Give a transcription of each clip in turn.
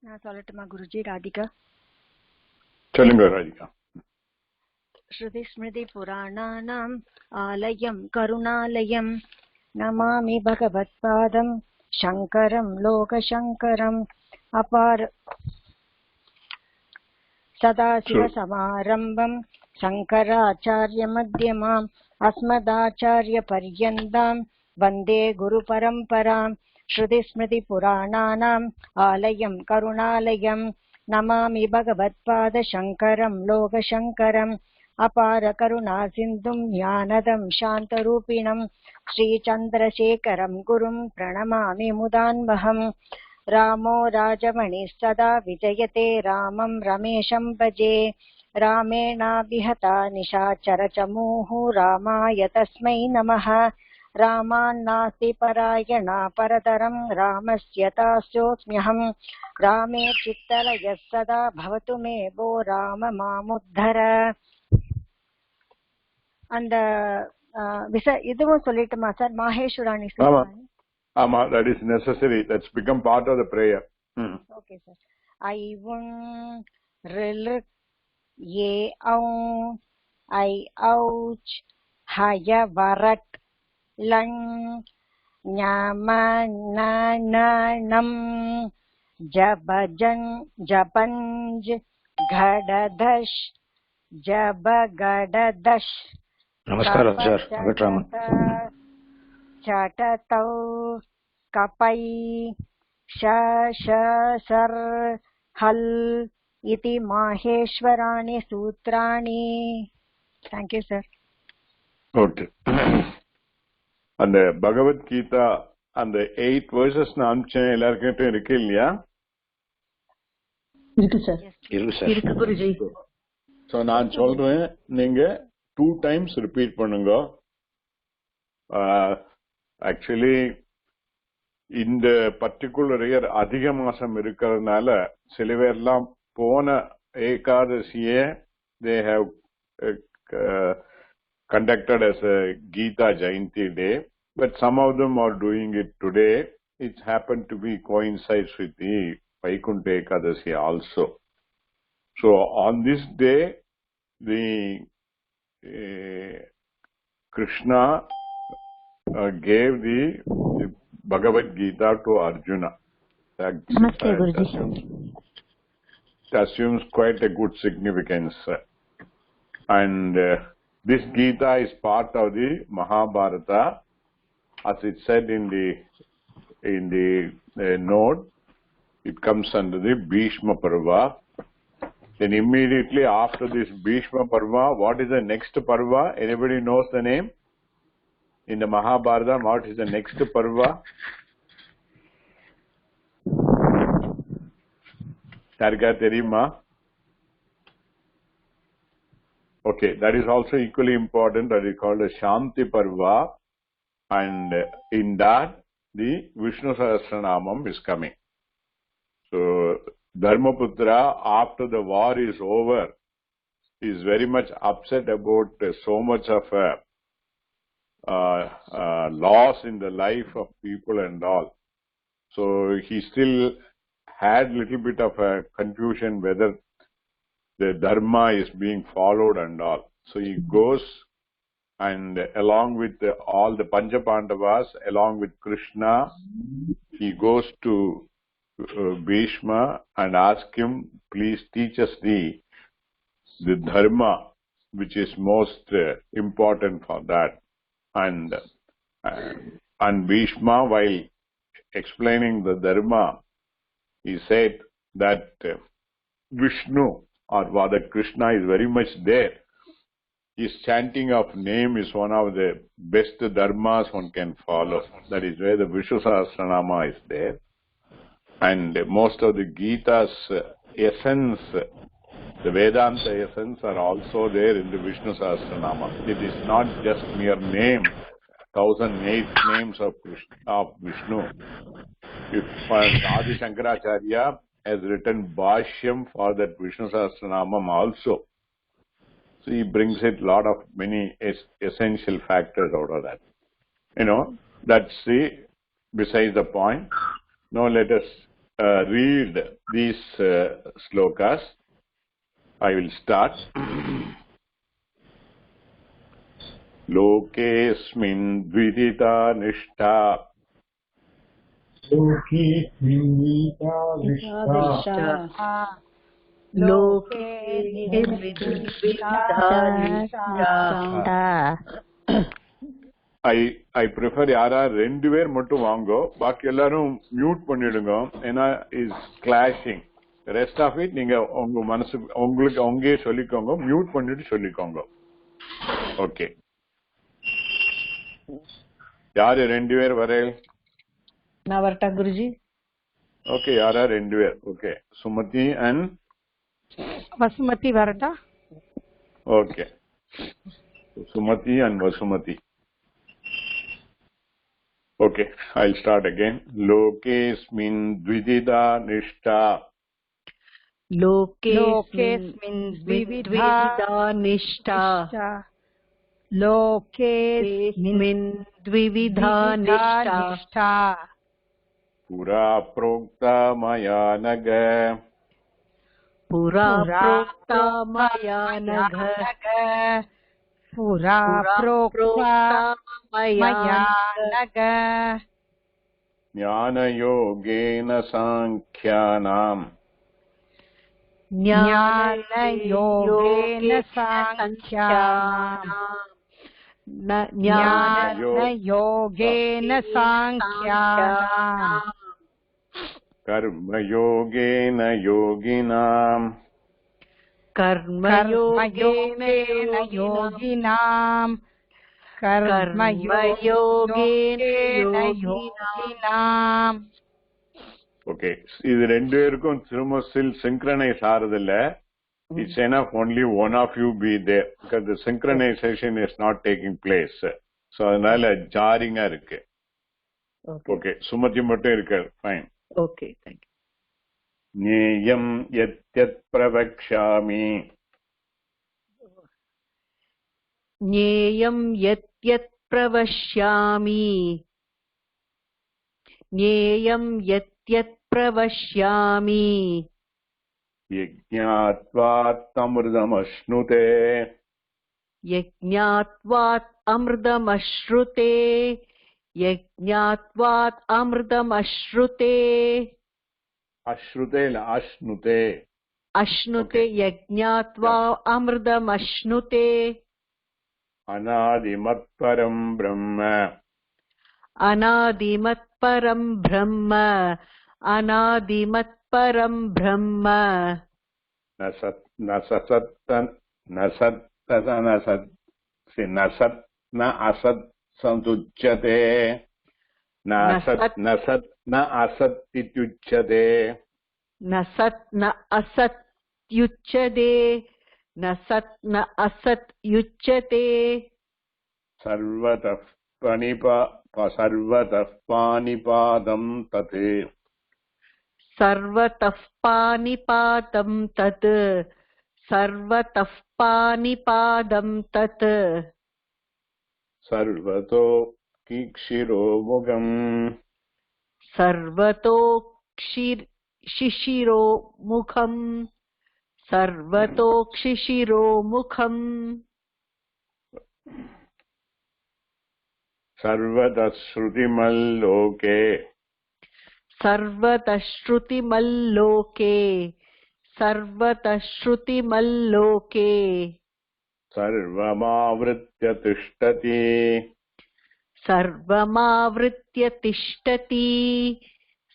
நான் சொல்லட்டுமா குருஜி? ராதிகா சொல்லுங்க ராதிகா. ஸ்ருதி ஸ்மிருதி புராணானாம் ஆலயம் கருணாலயம் நமாமி பகவத்பாதம் சங்கரம் லோகசங்கரம் அபார சதாசிவசமாரம்பம் சங்கராச்சார்ய மத்தியமாம் அஸ்மதாச்சார்ய பர்யந்தாம் வந்தே குரு பரம்பராம். ஸ்ருதி ஸ்மிருதி புராணானாம் ஆலயம் கருணாலயம் நமாமி பகவத்பாத சங்கரம் லோகசங்கரம் அபார கருணா சிந்தும் ஞானதம் சாந்தரூபிணம் ஸ்ரீசந்திரசேகரம் குரும் பிரணமாமி முதான்வஹம். रामो राजमणिः सदा विजयते रामं रमेशं भजे. रामेणाभिहता निशाचरचमूः रामाय तस्मै नमः. रामान्नास्ति परायणा परतरं रामस्य दासोऽस्म्यहम्. रामे चित्तलयः सदा भवतु मे भो राम मामुद्धर. அந்த இதுவும் சொல்லிட்டுமா சார்? மாஹேஸ்வராணி சொல்லுவாங்க. Ama, that is necessary. That's become part of the prayer. Okay, sir. I won ril ye au I ouch haya varat lang nyamananam jabajan japanj ghadadash jabagadash. Namaskaram sir. Venkataraman. chatatau kapai shashasar hal iti maheshwarani sutrani. Thank you sir. Okay. And the Bhagavad Gita and the 8 verses நாம்ச்சேன் எல்லாருக்கிட்டும் இருக்கு இல்லையா? இருக்கு sir. இருக்கு Guruji. So நான் சொல்றேன், நீங்க 2 times repeat பண்ணுங்க. Actually இந்த particular year அதிக மாசம் இருக்கிறதுனால சில பேர்லாம் போன ஏகாதசியே they have conducted as a Gita Jayanti day, but some of them are doing it today. It happened to be coincides with the Vaikuntha Ekadasi also. So on this day the Krishna gave the Bhagavad Gita to Arjuna. Namaste Guruji. It assumes quite a good significance. And this Gita is part of the Mahabharata, as it said in the note. It comes under the Bhishma Parva. Then immediately after this Bhishma Parva, what is the next Parva? Anybody knows the name? In the Mahabharata, what is the next Parva? Targa Terima? Okay, that is also equally important. That is called a Shanti Parva. And in that, the Vishnu Sahasranamam is coming. So, Dharmaputra, after the war is over, is very much upset about so much of loss in the life of people and all. So he still had little bit of a confusion whether the dharma is being followed and all. So he goes and along with all the Panchapandavas, along with Krishna, he goes to Bhishma and asks him, please teach us the dharma which is most important for that. And Bhishma, while explaining the dharma, he said that Vishnu or rather Krishna is very much there. His chanting of name is one of the best dharmas one can follow. That is where the Vishnu Sahasranama is there. And most of the Gita's essence, the Vedanta essence, are also there in the Vishnu Sahasranama. It is not just mere name, 1008 names of Vishnu. If Adi Shankaracharya has written Bhashyam for that Vishnu Sahasranamam also. So he brings it many essential factors out of that. That's besides the point. Now let us read these slokas. I will start. Lokesmin dvidita nishta लोके I prefer யாரா ரெண்டு பேர் மட்டும் வாங்கோ, பாக்கி எல்லாரும் mute பண்ணிடுங்க. ஏன்னா is clashing. Rest of it நீங்க உங்க மனசு உங்களுக்கு அங்கேயே சொல்லிக்கோங்க, மியூட் பண்ணிட்டு சொல்லிக்கோங்க. ஓகே, யாரு ரெண்டு பேர் வரையில்? நான் வரட்டா குருஜி? ஓகே, யாரா ரெண்டு பேர்? ஓகே, சுமதி அண்ட் வசுமதி வரட்டா? Okay, Sumathi and Vasumathi. Okay, I'll start again. Lokesmin dvidida nishta. लोकेस्मिन् द्विविधा निष्ठा. लोकेस्मिन् द्विविधा निष्ठा. Pura prokta maya naga. पुरा प्रोक्ता मया नघ. पुरा प्रोक्ता मया नघ. ज्ञानयोगेन सांख्यानाम्. ज्ञानयोगेन सांख्यानाम्. ज्ञानयोगेन सांख्यानाम्. कर्मयोगेन योगिनाम्. कर्मयोगेन योगिनाम्. कर्मयोगेन योगिनाम्. ஓகே, இது ரெண்டு பேருக்கும் திரும்ப சிங்க்ரனைஸ் ஆறதில்ல. It's enough only one of you be there, because the synchronisation is not taking place. So அதனால ஜாரிங்கா இருக்கு. ஓகே, சுமதி மட்டும் இருக்கு. ஃபைன். Okay, thank you. ஞேயம் யத்யத் பிரவக்ஷ்யாமி. ज्ञेयं यत् प्रवक्ष्यामि. ज्ञेयं यत् प्रवक्ष्यामि. यज्ञात्वात् अमृतमश्नुते. यज्ञात्वात् अमृतमश्नुते. यज्ञात्वात् अमृतमश्नुते. अश्रुते अश्नुते. अश्नुते. यज्ञात्वा अमृतमश्नुते. अनादिमत्परं ब्रह्म. अनादिमत्परं ब्रह्म. अनादिमत्परं ब्रह्म. न सत् न असत् सन्तुच्यते. न असत् इत्युच्यते. न सत् न असत् युच्यते. न सत् न असत् युच्यते. सर्वतः पाणिपादं तत्. सर्वतः पाणिपादं तत्. सर्वतः पाणिपादं तत्. सर्वतो क्षिशिरोमुखम्. सर्वतो शिशिरोमुखम्. सर्वतो शिशिरोमुखम्. सर्वतः श्रुतिमल्लोके. सर्वतः श्रुतिमल्लोके. सर्वतः श्रुतिमल्लोके. सर्वमावृत्य तिष्ठति. सर्वमावृत्य तिष्ठति.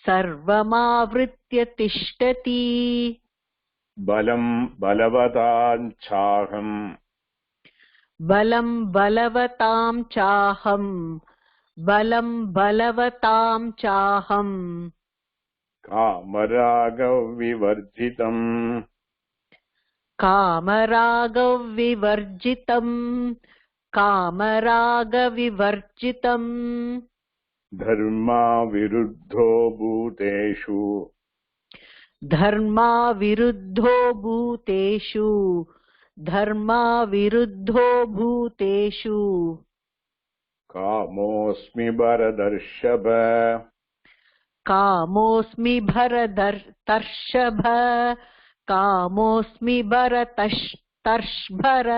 सर्वमावृत्य तिष्ठति. बलं बलवतां चाहम्. बलं बलवतां चाहम्. बलं बलवतां चाहम्. कामरागविवर्जितम्. कामरागविवर्जितम्. कामरागविवर्जितम्. धर्माविरुद्धो भूतेषु. धर्माविरुद्धो भूतेषु. धर्माविरुद्धो भूतेषु. कामोऽस्मि भरतर्षभ. कामोऽस्मि भरतर्षभ कामोऽस्मि भरतर्षभर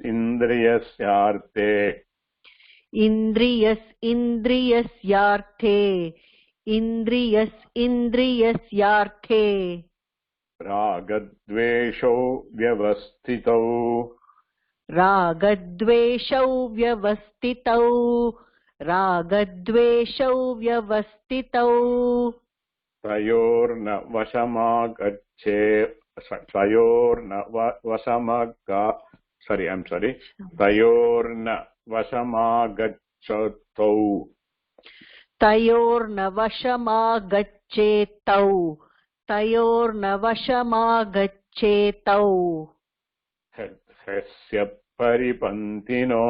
इन्द्रियस्यार्थे इन्द्रियस्यार्थे रागद्वेषौ व्यवस्थितौ तयोर्न वशमागच्छेतौ ह्यस्य परिपन्थिनो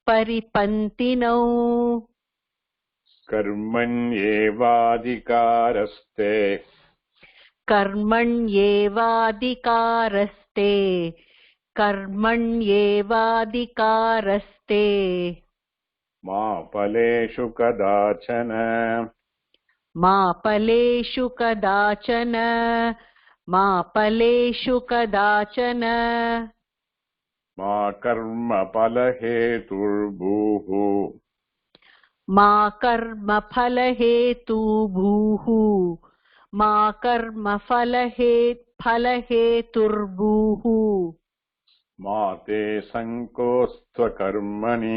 परिपन्तिनौ कर्मण्येवाधिकारस्ते मा फलेषु कदाचन मा कर्मफलहेतुर्भूः मा ते संकोस्त्वकर्मणि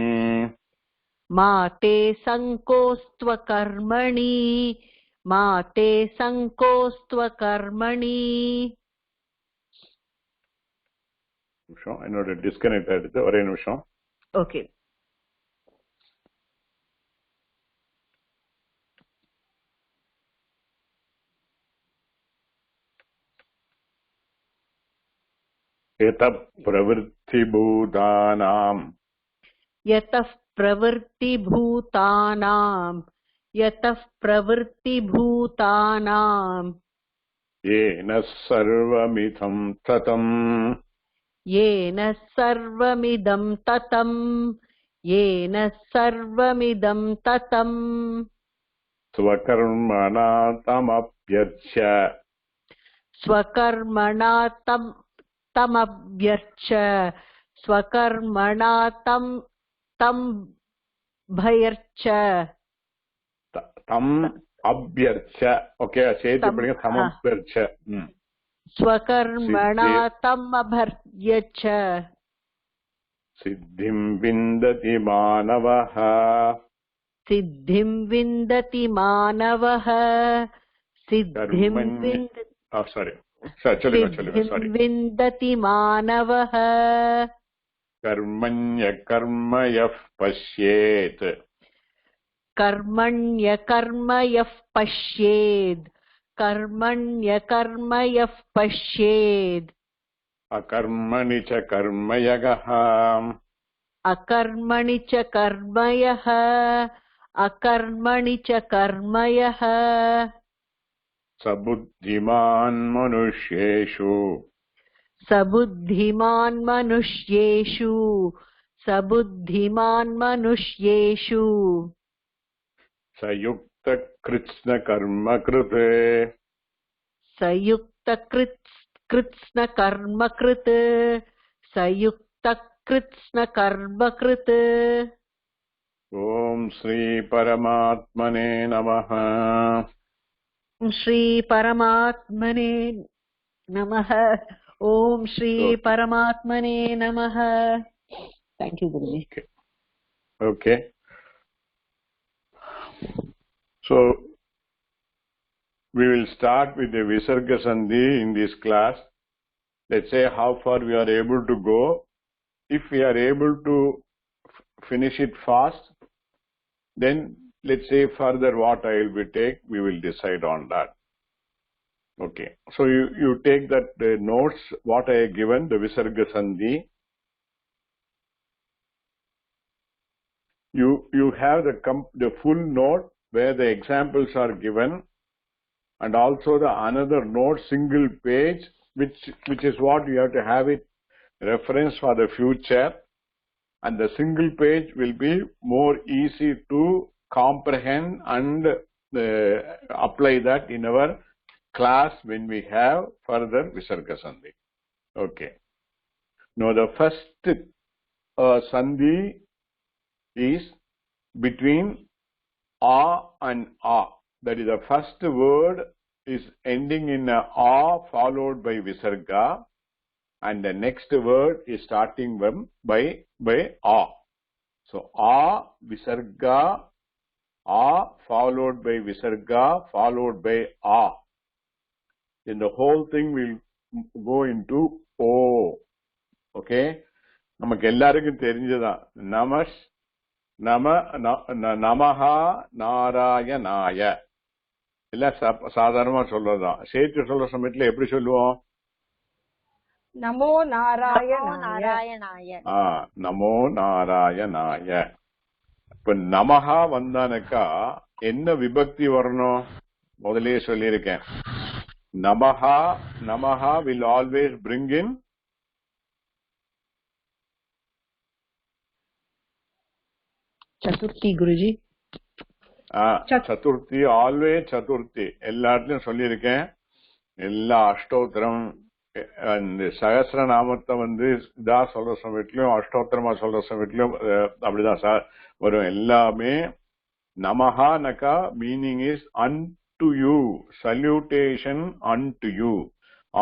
मा ते संकोस्त्वकर्मणि என்னோட டிஸ்கனெக்ட் ஆயிடுச்சு ஒரே நிமிஷம் ஓகே यतः प्रवृत्तिभूतानां येन सर्वमिदं ततं स्वकर्मणा अभ्यर्च ओके चेति पडिग समभ्यर्च स्वकर्मणा तमभ्यर्च सिद्धिं विन्दति मानवः विन्दति मानवः कर्मण्यकर्म यः पश्येत् अकर्मणि च कर्मयः सबुद्धिमान् मनुष्येषु सयुक्तकृत्स्नकर्मकृत् ओम श्री परमात्मने नमः श्री परमात्मने नमः ओम श्री परमात्मने नमः thank you Guruji okay so we will start with the visarga sandhi in this class. Let's say how far we are able to go. If we are able to finish it fast, then let's say further what I will be take, we will decide on that. Okay, so you take that notes what I have given, the visarga sandhi. You have the full note where the examples are given and also the another note, single page, which is what you have to have it reference for the future, and the single page will be more easy to comprehend and apply that in our class when we have further Visarga Sandhi. Okay. Now the first Sandhi is between A and A. That is, the first word is ending in a followed by Visarga, and the next word is starting by A. So A, Visarga, A followed by Visarga, followed by A. Then the whole thing will go into O. Okay? நமக்கு எல்லாருக்கும் தெரிஞ்சதான். நமஹா நாராயணாய. இல்ல சாதாரணமா சொல்றதுதான். சேர்த்து சொல்ற சமயத்துல எப்படி சொல்லுவோம்? நமோ நாராயணாய. நமோ நாராயணாய. இப்ப நமஹா வந்தானக்கா என்ன விபக்தி வரணும்? முதலே சொல்லியிருக்கேன். நமஹா will always bring in Chaturthi, Guruji. Chaturthi, always Chaturthi. எல்லா இடத்துலயும் சொல்லியிருக்கேன். எல்லா அஷ்டோத்திரம் சகசிரநாமத்தை இதா சொல்ற சமயத்திலும் அஷ்டோத்திரமா சொல்ற சமயத்திலும் அப்படிதான் சார் வரும். எல்லாமே நமஹா நகா meaning is unto you, salutation unto you,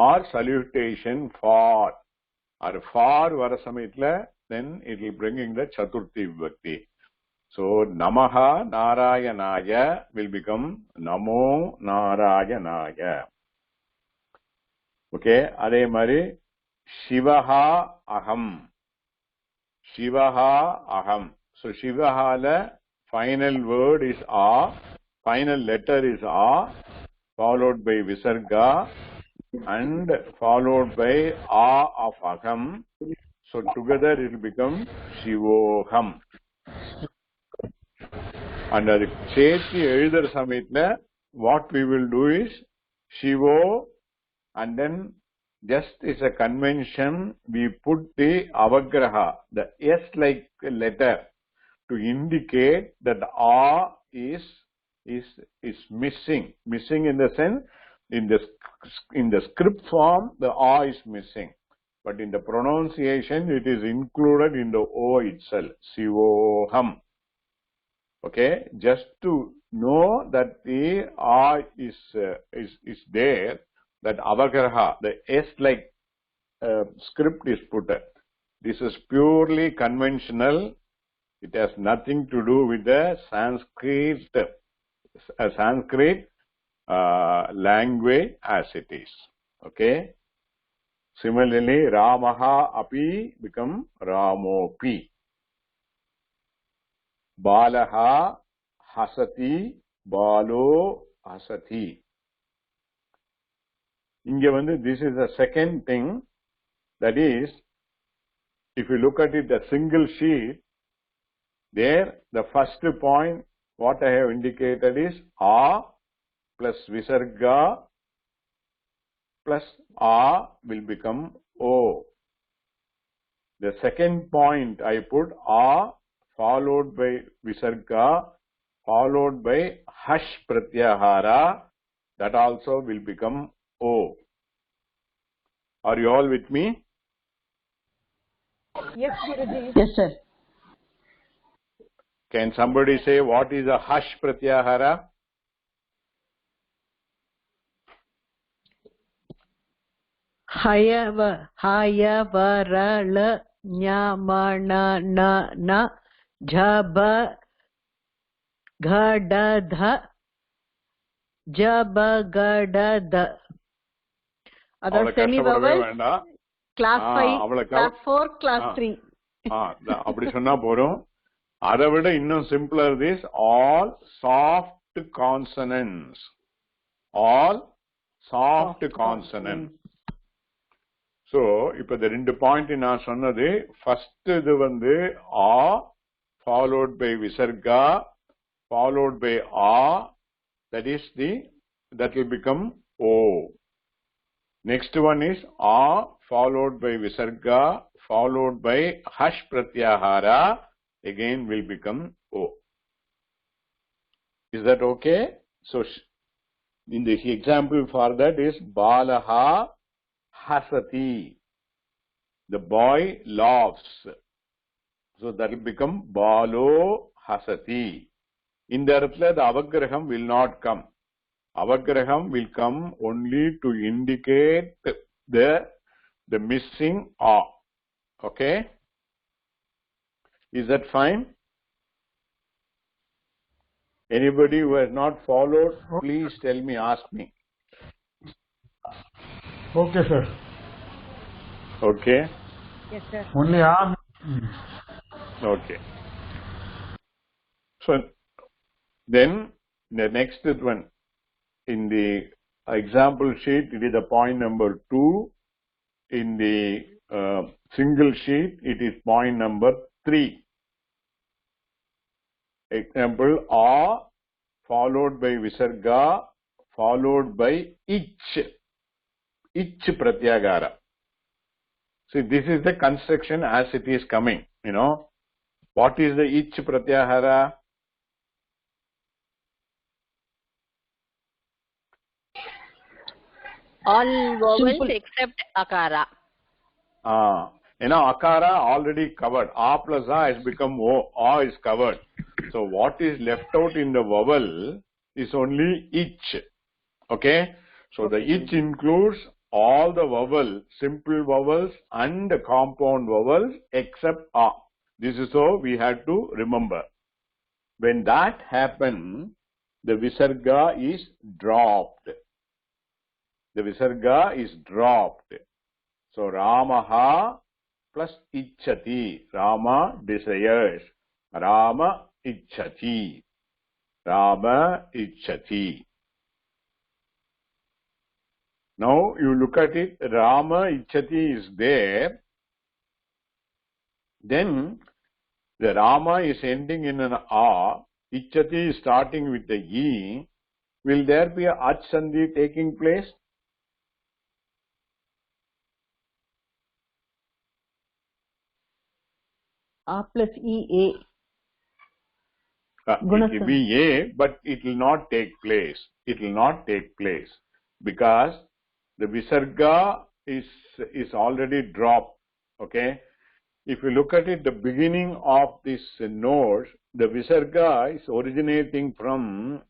or salutation for, or for வர சமயத்துல then it will bringing the chaturthi vibhakti. So namaha narayanaya will become namo narayanaya. Okay, அதே மாதிரி சிவஹா அகம். So சிவஹால final word is A, final letter is A, followed by Visarga and followed by A of Agam. So together it will become Shivoham. And அது சேர்த்து எழுதுற சமயத்துல what we will do is Shivo, and then just as a convention we put the avagraha, the S like letter, to indicate that A is missing in the sense in the script form the A is missing, but in the pronunciation it is included in the O itself, Sivoham. Okay, just to know that the A is there, that avagraha, the S like script is put. This is purely conventional. It has nothing to do with the Sanskrit language as it is. Okay. Similarly, Ramaha api become Ramopi. Balaha hasati, Balo hasati. Inge this is the second thing. That is, if you look at it, the single sheet, there the first point what I have indicated is A plus Visarga plus A will become O. The second point I put A followed by Visarga followed by Hash Pratyahara, that also will become O. Are you all with me? Yes, Guruji. Yes, sir. Can somebody say what is a Hash Pratyahara? Hayavarala nyamana na jaba gadadha jabagadada. That's semi-vowel. Class 5, class 4, class 3. அப்படி சொன்னா போறோம். அதை விட இன்னும் simpler this, all soft consonants. All soft consonants. So இப்ப இந்த ரெண்டு point நான் சொன்னது, ஃபர்ஸ்ட் இது A followed by Visarga followed by A, that is that will become O. Next one is A followed by Visarga followed by Hash Pratyahara, again will become O. Is that okay? So, in the example for that is Balaha Hasati. The boy laughs. So, that will become Balo Hasati. In the இடத்துல the avagraham will not come. Avagraham will come only to indicate the missing A. Okay? Is that fine? Anybody who has not followed, please tell me, ask me. Okay, sir. Okay? Yes, sir. Only arm. Okay. So, then the next one, in the example sheet, it is the point number 2. In the single sheet, it is point number 3. Example, A followed by Visarga followed by Ich. Ich Pratyagara. See, this is the construction as it is coming, you know. What is the Ich Pratyahara? All vowels except akara. You know, akara already covered. A plus A has become O. A is covered. So, what is left out in the vowel is only Ich. Okay? So, the Ich includes all the vowels, simple vowels and compound vowels except A. This is how we have to remember. When that happens, the Visarga is dropped. The Visarga is dropped. So, Ramaha plus Ichchati. Rama desires. Rama Ichchati. Rama Ichchati. Now, you look at it. Rama Ichchati is there. Then, the Rama is ending in an A. Ichchati is starting with the E. Will there be a Ach Sandhi taking place? A plus E, A. It will be A, but it will not take place. It will not take place because the Visarga is already dropped. Okay? If you look at it, the beginning of this node, the Visarga is originating from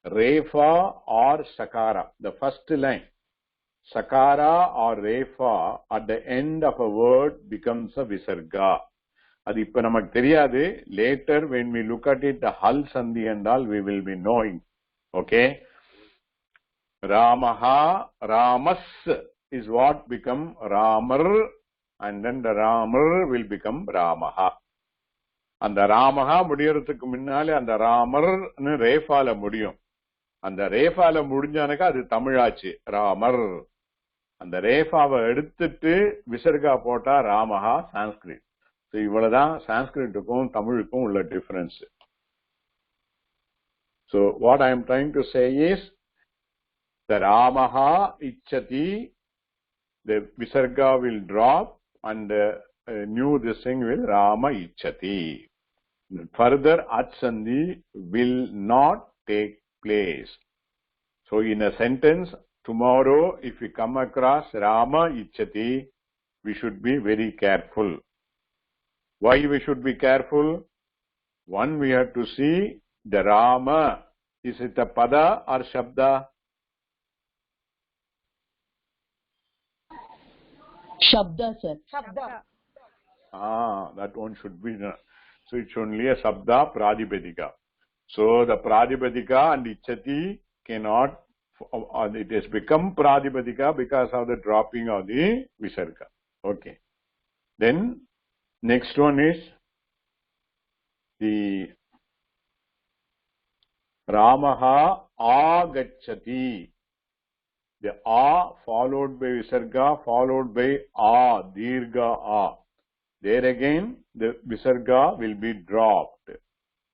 Refa or Sakara, the first line. Sakara or Refa at the end of a word becomes a Visarga. அது இப்ப நமக்கு தெரியாது. Later when we look at it, the Hal Sandhi and all, we will be knowing. Okay? Ramaha, Ramas is what become Ramar, and then the Ramar will become Ramaha. And the Ramaha முடியறதுக்கு முன்னாலே அந்த ராமர்னு ரேஃபால முடியும். அந்த ரேஃபால முடிஞ்சானக்கா அது தமிழாச்சு, ராமர். அந்த ரேஃபாவை எடுத்துட்டு விசர்கா போட்டா ராமஹா சான்ஸ்கிரிட். So, இவ்வளவுதான் சான்ஸ்கிரிட்டுக்கும் தமிழுக்கும் உள்ள difference. So, what I am trying to say is, the Ramaha Ichchati, the Visarga will drop and new this thing will Rama Ichchati. Further Ach Sandhi will not take place. So, in a sentence, tomorrow if we come across Rama Ichchati, we should be very careful. Why we should be careful? One, we have to see the Rama. Is it a pada or shabda? Shabda, sir. Shabda. That one should be. So it's only a sabda pradipadika. So the pradipadika and Ichchati cannot. It has become pradipadika because of the dropping of the visarga. Okay. Then next one is the Ramaha Agacchati. The A followed by Visarga followed by A, Dirgha A. There again the Visarga will be dropped.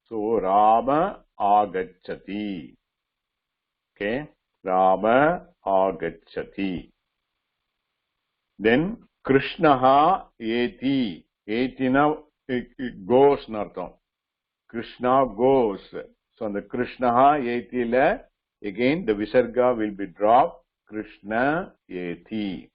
So Rama Agacchati. Okay. Rama agacchati. Then Krishnaha eti. Etina it goes nartham. Krishna goes. So on the Krishnaha eti la, again the visarga will be dropped. Krishna eti.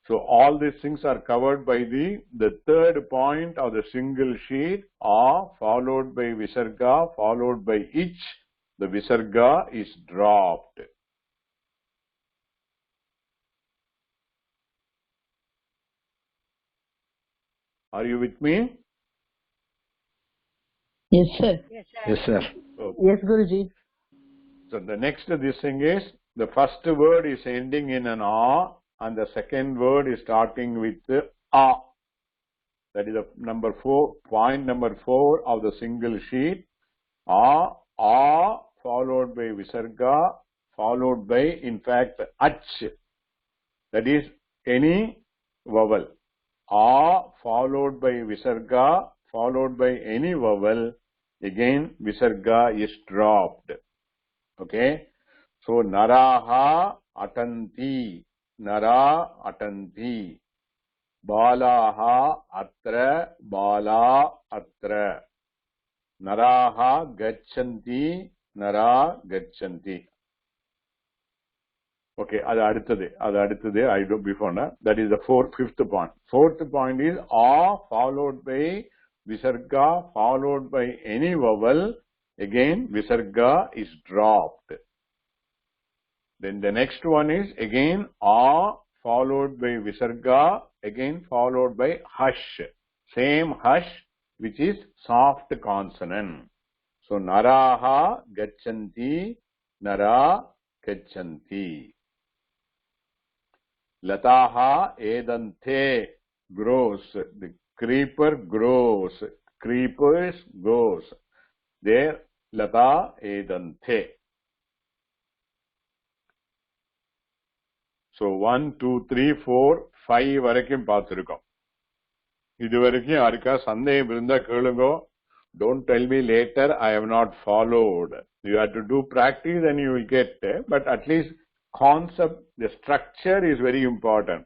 So all these things are covered by the third point of the single sheet, A followed by visarga followed by ich. The visarga is dropped. Are you with me? Yes, sir. Yes, sir. Yes, Guruji. So the next this thing is, the first word is ending in an A and the second word is starting with A. That is number 4, point number 4 of the single sheet. A followed by visarga followed by, in fact, ach. That is any vowel. A followed by visarga followed by any vowel. Again, visarga is dropped. Okay. So, naraha atanti. Nara atanti. Balaha atra. Bala atra. Naraha gacchanti. Nara gacchanti. Okay, adutade. I do before na. That is the fifth point. Fourth point is A followed by visarga followed by any vowel. Again, visarga is dropped. Then the next one is again A followed by visarga, again followed by hush. Same hush, which is soft consonant. So, naraha gacchanti, nara gacchanti. Lataha edante, grows. The creeper grows. Creepers grows. There, lata edante. So 1, 2, 3, 4, 5 வரைக்கும் பார்த்திருக்கோம். இது வரைக்கும் யாருக்கா சந்தேகம் இருந்தா கேளுங்க. Don't tell me later I have not followed. You have to do practice and you will get, but at least concept, the structure is very important.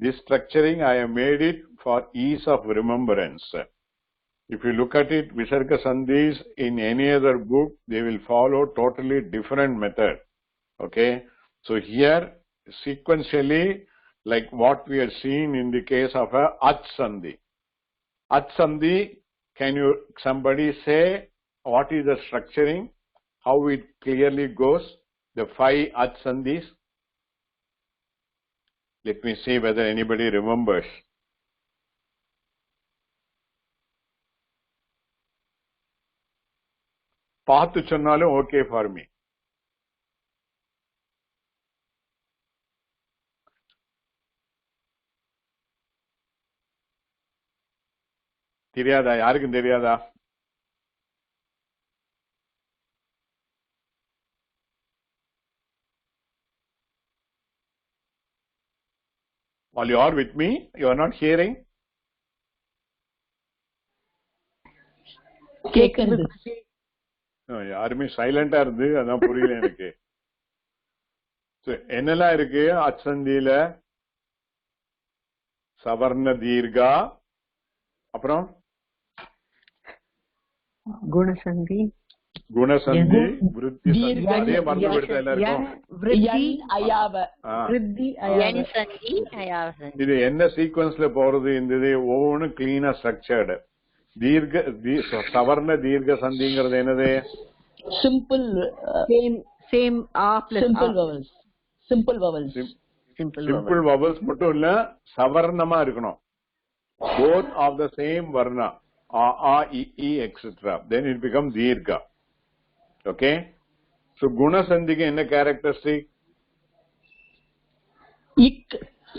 This structuring I have made it for ease of remembrance. If you look at it, Visarga Sandhis in any other book, they will follow totally different method. Okay. So here, sequentially, like what we are seeing in the case of a Ach Sandhi. Ach Sandhi, can you, somebody say what is the structuring? How it clearly goes? The 5 Ach Sandhis. Let me see whether anybody remembers. Paathu chonnalum okay for me. தெரியாதா? யாருக்கும் தெரியாதா? While you are with me, you are not hearing? கேக்குறது. யாருமே சைலண்டா இருந்து அதான் புரியல எனக்கு. என்னெல்லாம் இருக்கு அச்சந்தியில? சவர்ண தீர்கா, அப்புறம் குணசந்தி, விருத்தி சந்தி. அதே மறந்து விடுத்த எல்லாருக்கும். இது என்ன சீக்வன்ஸ்ல போறது? இந்த ஒவ்வொன்றும் கிளீனா ஸ்ட்ரக்சர்டு. சவர்ண தீர்க்க சந்திங்கிறது என்னது? சிம்பிள் வவல்ஸ் மட்டும் இல்ல, சவர்ணமா இருக்கணும். Both of the same varna, a, e, etc. Then it becomes dirgha. Okay. So guna sandhika enna characteristic?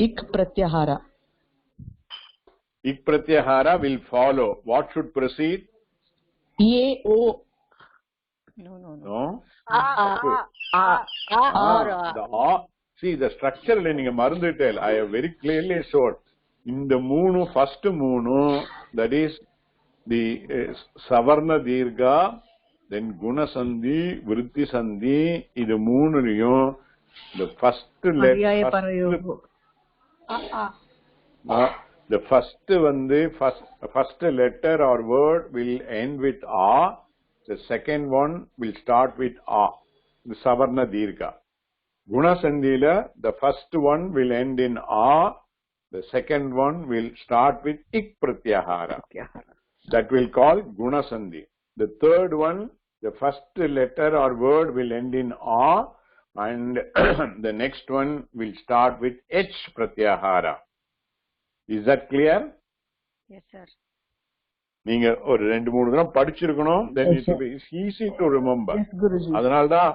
Ik pratyahara. Ik pratyahara will follow. What should precede? A, O. No. The A. See the structure neenga marundittel. I have very clearly showed. In the moonu, first moonu, that is the Savarna Dirgha, then guna sandhi, vritti sandhi, idu moonuliyum the first the first letter or word will end with a, the second one will start with a, the savarna dirgha. Guna sandhila the first one will end in a, the second one will start with ik pratyahara. That will call guna sandhi. The third one, the first letter or word will end in a, and the next one will start with h pratyahara. Is that clear? Yes, sir. நீங்க ஒரு 2-3 தடவை படிச்சிருக்கணும், then it will be easy to remember. அதனால்தான்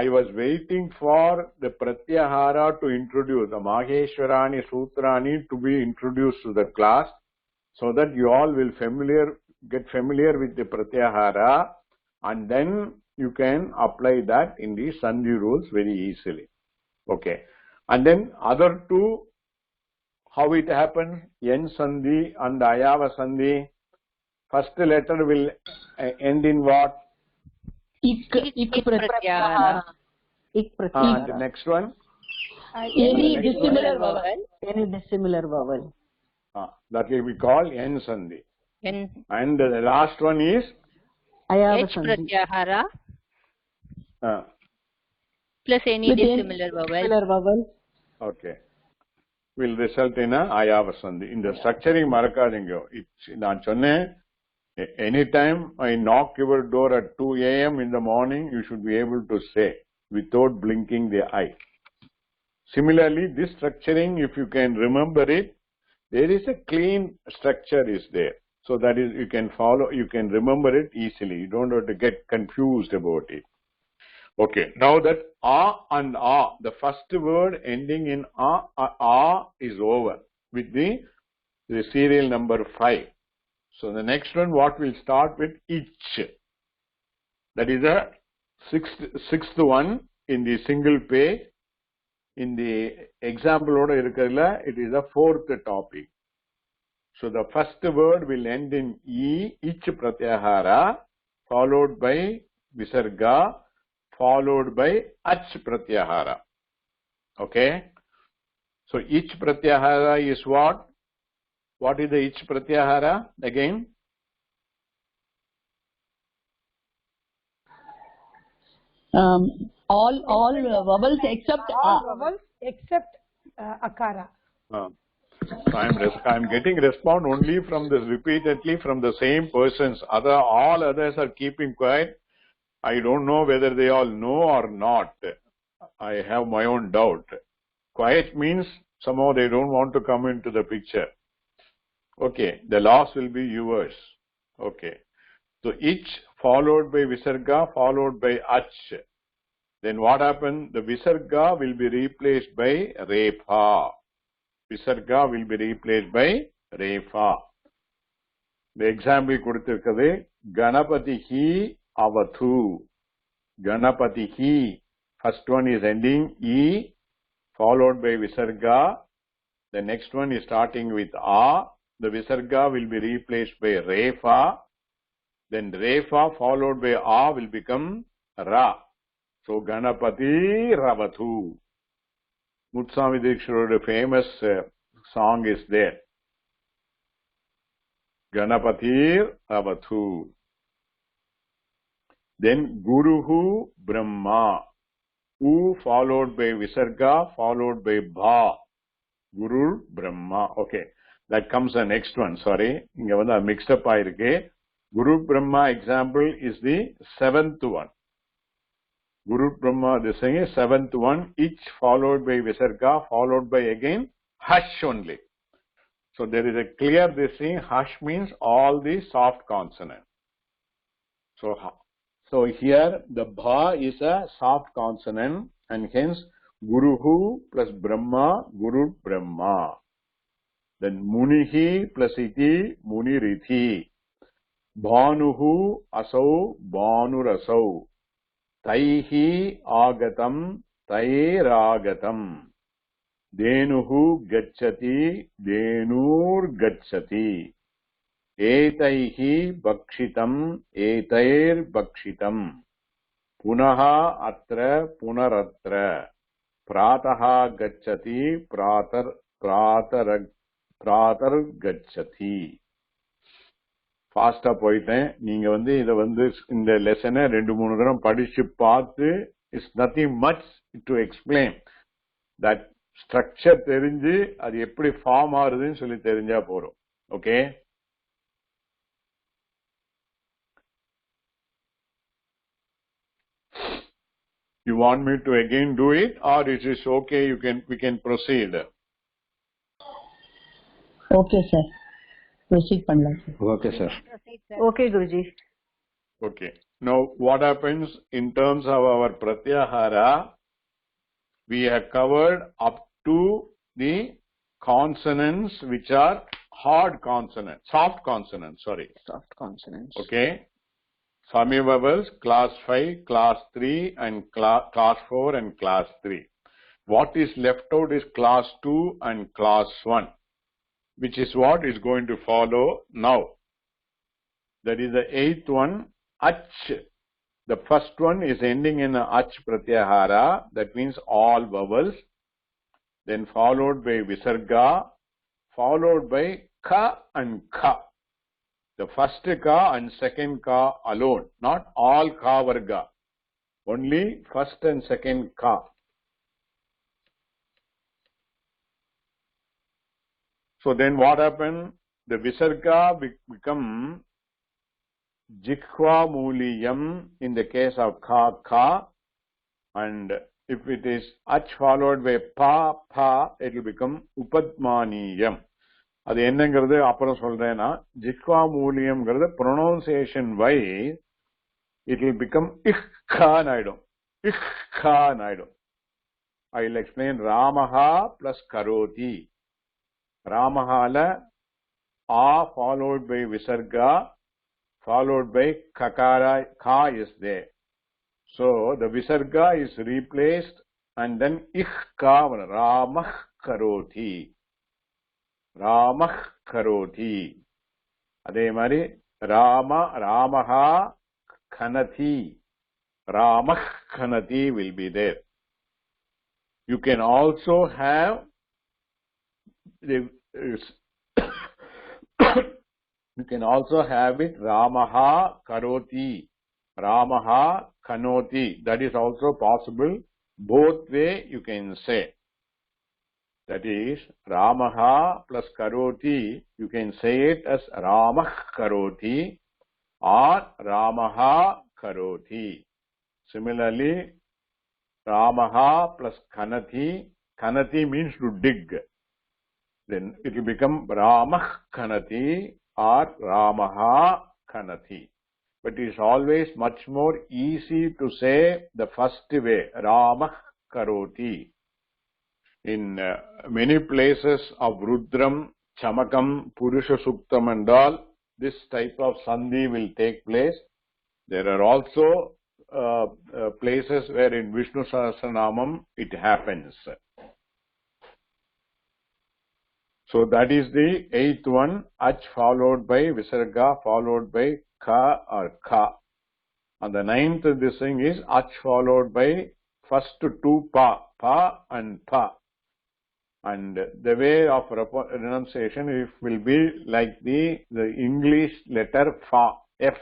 I was waiting for the pratyahara to introduce the Maheshwarani Sutrani to be introduced to the class, so that you all will get familiar with the pratyahara, and then you can apply that in the sandhi rules very easily. Okay, and then other two, how it happens, N sandhi and Ayava sandhi. First letter will end in what? Ik pratyahara. And the next one? Any dissimilar vowel. Any dissimilar vowel. That will be called N sandhi. And the last one is? Ayava H sandhi. pratyahara plus any dissimilar vowel. Okay. Will result in a Ayava sandhi. In the structuring marakadingo, நான் சொன்னேன், anytime I knock your door at 2 a.m. in the morning, you should be able to say without blinking the eye. Similarly, this structuring, if you can remember it, there is a clean structure is there. So that is, you can follow, you can remember it easily. You don't have to get confused about it. Okay, now that a and a, the first word ending in a is over with the serial number 5. So the next one, what will start with ich. That is the sixth one in the single page. In the example order, it is the 4th topic. So the first word will end in e, ich pratyahara, followed by visarga, followed by ach pratyahara. Okay? So ich pratyahara is what? What is the ich pratyahara again? All vowels except all vowels except akara. I'm getting response only from this repeatedly from the same persons. All others are keeping quiet. I don't know whether they all know or not. I have my own doubt. Quiet means somehow they don't want to come into the picture. Okay, the loss will be yours. Okay, so ich followed by visarga followed by ach. Then what happened? The visarga will be replaced by refa. Visarga will be replaced by refa. The example kuduthirukadhu Ganapatihi avathu. Ganapatihi, first one is ending e followed by visarga. The next one is starting with a. The visarga will be replaced by refa. Then refa followed by a will become ra. So Ganapati Ravathu. Mutswami Dikshitar's famous song is there. Ganapati Ravathu. Then Guruhu Brahma. U followed by visarga followed by bha. Guru Brahma. Okay. That comes the next one. Sorry. Inga vandha mixed up aayirukku. Guru Brahma example is the 7th one. Guru Brahma, this thing is 7th one, each followed by visarga, followed by again hush only. So there is a clear this thing, hush means all the soft consonant. So here the bha is a soft consonant, and hence Guruhu plus Brahma, Guru Brahma. Then Munihi plus iti, Munirithi. Bhanuhu asau, Bhanurasau. Taihi agatam, tairagatam. Denuhu gacchati, denur gacchati. एतैहि भक्षितम् एतैर्भक्षितम् पुनः अत्र पुनरत्र प्रातः गच्छति प्रातर्गच्छति ஃபாஸ்டா போயிட்டேன். நீங்க இத இந்த லெசனை 2-3 தடவை படிச்சு பார்த்து it's nothing much to explain. That structure தெரிஞ்சு அது எப்படி ஃபார்ம் ஆகுதுன்னு சொல்லி தெரிஞ்சா போறோம். Okay, you want me to again do it or it is okay, we can proceed? Okay sir, proceed பண்ணலாம். Okay sir. Okay Guruji. Okay, now what happens in terms of our pratyahara? We have covered up to the consonants which are hard consonants, soft consonants, okay. Sami vowels class 5, class 3 and class 4 and class 3. What is left out is class 2 and class 1, which is what is going to follow now. That is the 8th one, ach. The first one is ending in ach pratyahara, that means all vowels, then followed by visarga, followed by ka and kha. The first ka and second ka alone, not all ka varga, only first and second ka. So then what happened? The visarga become jikhva muliyam in the case of ka, and if it is ach followed by pa, it will become upadmaniyam. அது என்னங்கிறது அப்புறம் சொல்றேன்னா, ஜிக்வா மூலியம்ங்கிறது pronunciation wise it will become இஹ்கான் ஆயிடும். I will explain. ராமஹா plus கரோதி. ராமஹால ஆ ஃபாலோட் பை விசர்கா followed by kakara, ka is there. So the visarga is replaced and then ikka, ramah karoti. அதே மாதிரி ramaha khanati. Ramah khanati will be there. You can also have it ramaha karoti, ramaha kanoti. That is also possible. Both way you can say. That is ramaha plus karoti. You can say it as ramah karoti or ramaha karoti. Similarly, ramaha plus kanati. Kanati means to dig. Then it will become ramah kanati or ramaha kanati. But it is always much more easy to say the first way, ramah karoti. In many places of Rudram, Chamakam, Purusha Suktam and all, this type of sandhi will take place. There are also places where in Vishnu Sahasranamam it happens. So that is the 8th one, ach followed by visarga followed by ka or kha. And the 9th this thing is ach followed by first two pa and pa. And the way of pronunciation will be like the English letter fa, f.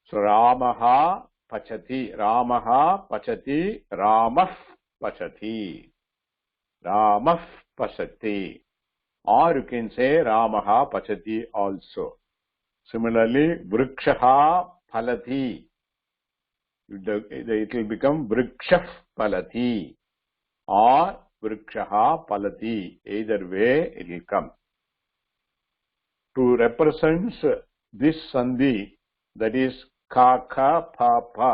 So ramaha pachati, ramah pachati, ramah pachati. Or you can say ramaha pachati also. Similarly, vrikshaha phalati. It will become vrikshah phalati or vrikshaha phalati. Either way it will come. To represent this sandhi, that is ka kha pa pa,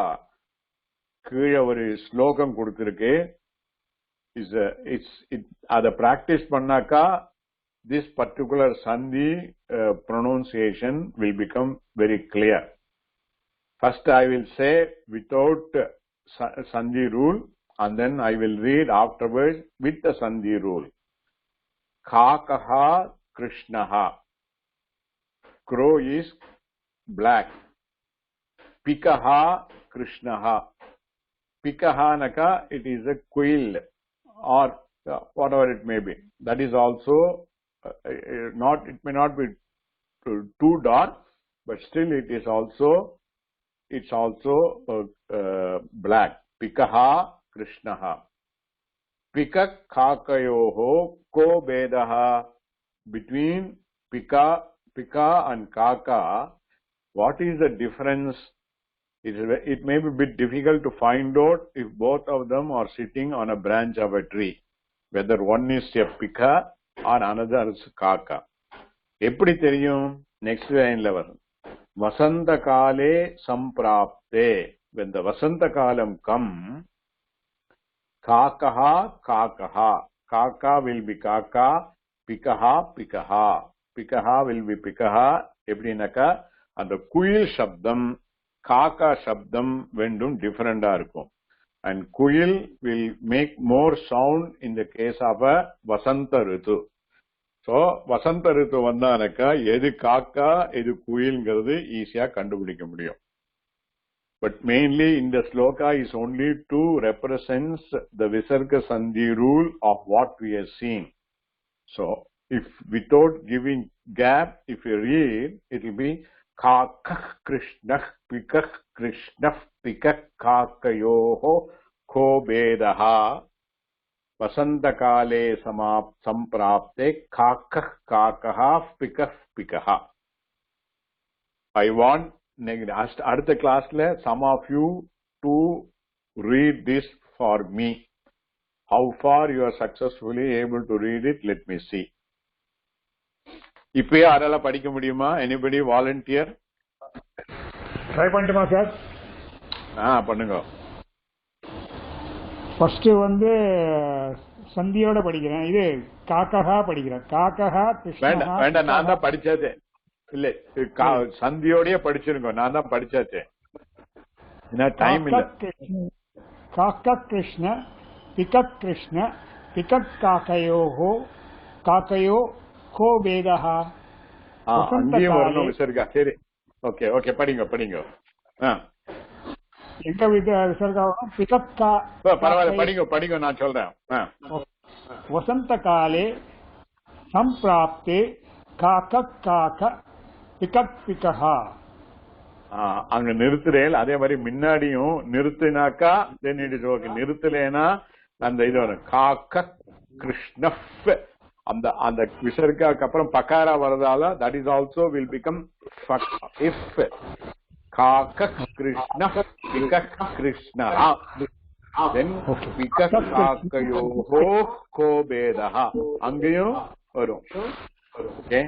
கீழ ஒரு ஸ்லோகம் கொடுத்திருக்கு. அதை practice பண்ணாக்கா this particular sandhi pronunciation will become very clear. First I will say without sandhi rule, and then I will read afterwards with the sandhi rule. Kakaha Krishnaha. crow is black. Pikaha Krishnaha. Pikaha naka, it is a quail or whatever it may be. That is also not, it may not be too dark, but still it is also, it's also black. Pikaha Krishnaha. Pikak Kakayoho ko bedaha. Between Pika and Kaka, what is the difference? It may be a bit difficult to find out if both of them are sitting on a branch of a tree, whether one is a Pika or another is Kaka. Eppadi theriyum? Next line level. Vasanta kale samprapte. When the Vasanta kalam come, Kakaha Kakaha. Kaka will be Kaka. Pikaha Pikaha. Pikaha will be Pikaha. Eppdinaka, and the kuil shabdam, Kaka shabdam vendum different irukum. And kuil will make more sound in the case of a Vasanta Ritu. So, Vasanta Ritu vandanaka, edu Kaka, edu kuilங்கிறது ஈஸியா கண்டுபிடிக்க முடியும். But mainly in the sloka is only to represents the Visarga Sandhi rule of what we have seen. So, if without giving gap, if you read, it will be Kakah Krishnah Pikah Krishnah Pikah Kakayoho Ko Bedaha Vasanta Kale Samprapte Kakah Kakaha Pikah Pikaha. I want அடுத்த classல some of you to read this for me. How far you are successfully able to read it, let me see. இப்பே யாரால படிக்க முடியுமா? Anybody volunteer? Try பண்ணட்டுமா sir? பண்ணுங்க. First வந்து சந்தியோட படிக்கிறேன். இது காக்கஹா படிக்கிறேன். காக்கஹா கிருஷ்ணா. வேண்டாம், நான் தான் படிச்சாச்சே. இல்ல, சந்தியோடய படிச்சிருங்க. நான் தான் படிச்சாச்சே. என்ன டைம் இல்ல. காக்க கிருஷ்ண பிகக் கிருஷ்ண பிகக் காக்கயோஹோ காக்கயோ கோ வேதஹா. அங்கேயும் வரணும் விசர்கா. சரி, ஓகே ஓகே, படிங்க படிங்க. எங்க விசர்கா வரும்? பிகக் கா. பரவாயில்ல, படிங்க படிங்க, நான் சொல்றேன். வசந்த காலே சம்பிராப்தே காக்க காக்க பிகக் பிகஹா. அங்க நிறுத்துறேன். அதே மாதிரி முன்னாடியும் நிறுத்தினாக்கா தென் இட் இஸ் ஓகே. நிறுத்தலேனா அந்த இது வரும் காக்க கிருஷ்ண. அந்த அந்த விசர்காக்கு அப்புறம் பக்காரா வரதால that is also will become இஃப். காக்க கிருஷ்ண பிகக் கிருஷ்ணா. தென் பிகக் காக்கயோஹோ கோ பேதஹ. அங்கேயும் வரும். Okay.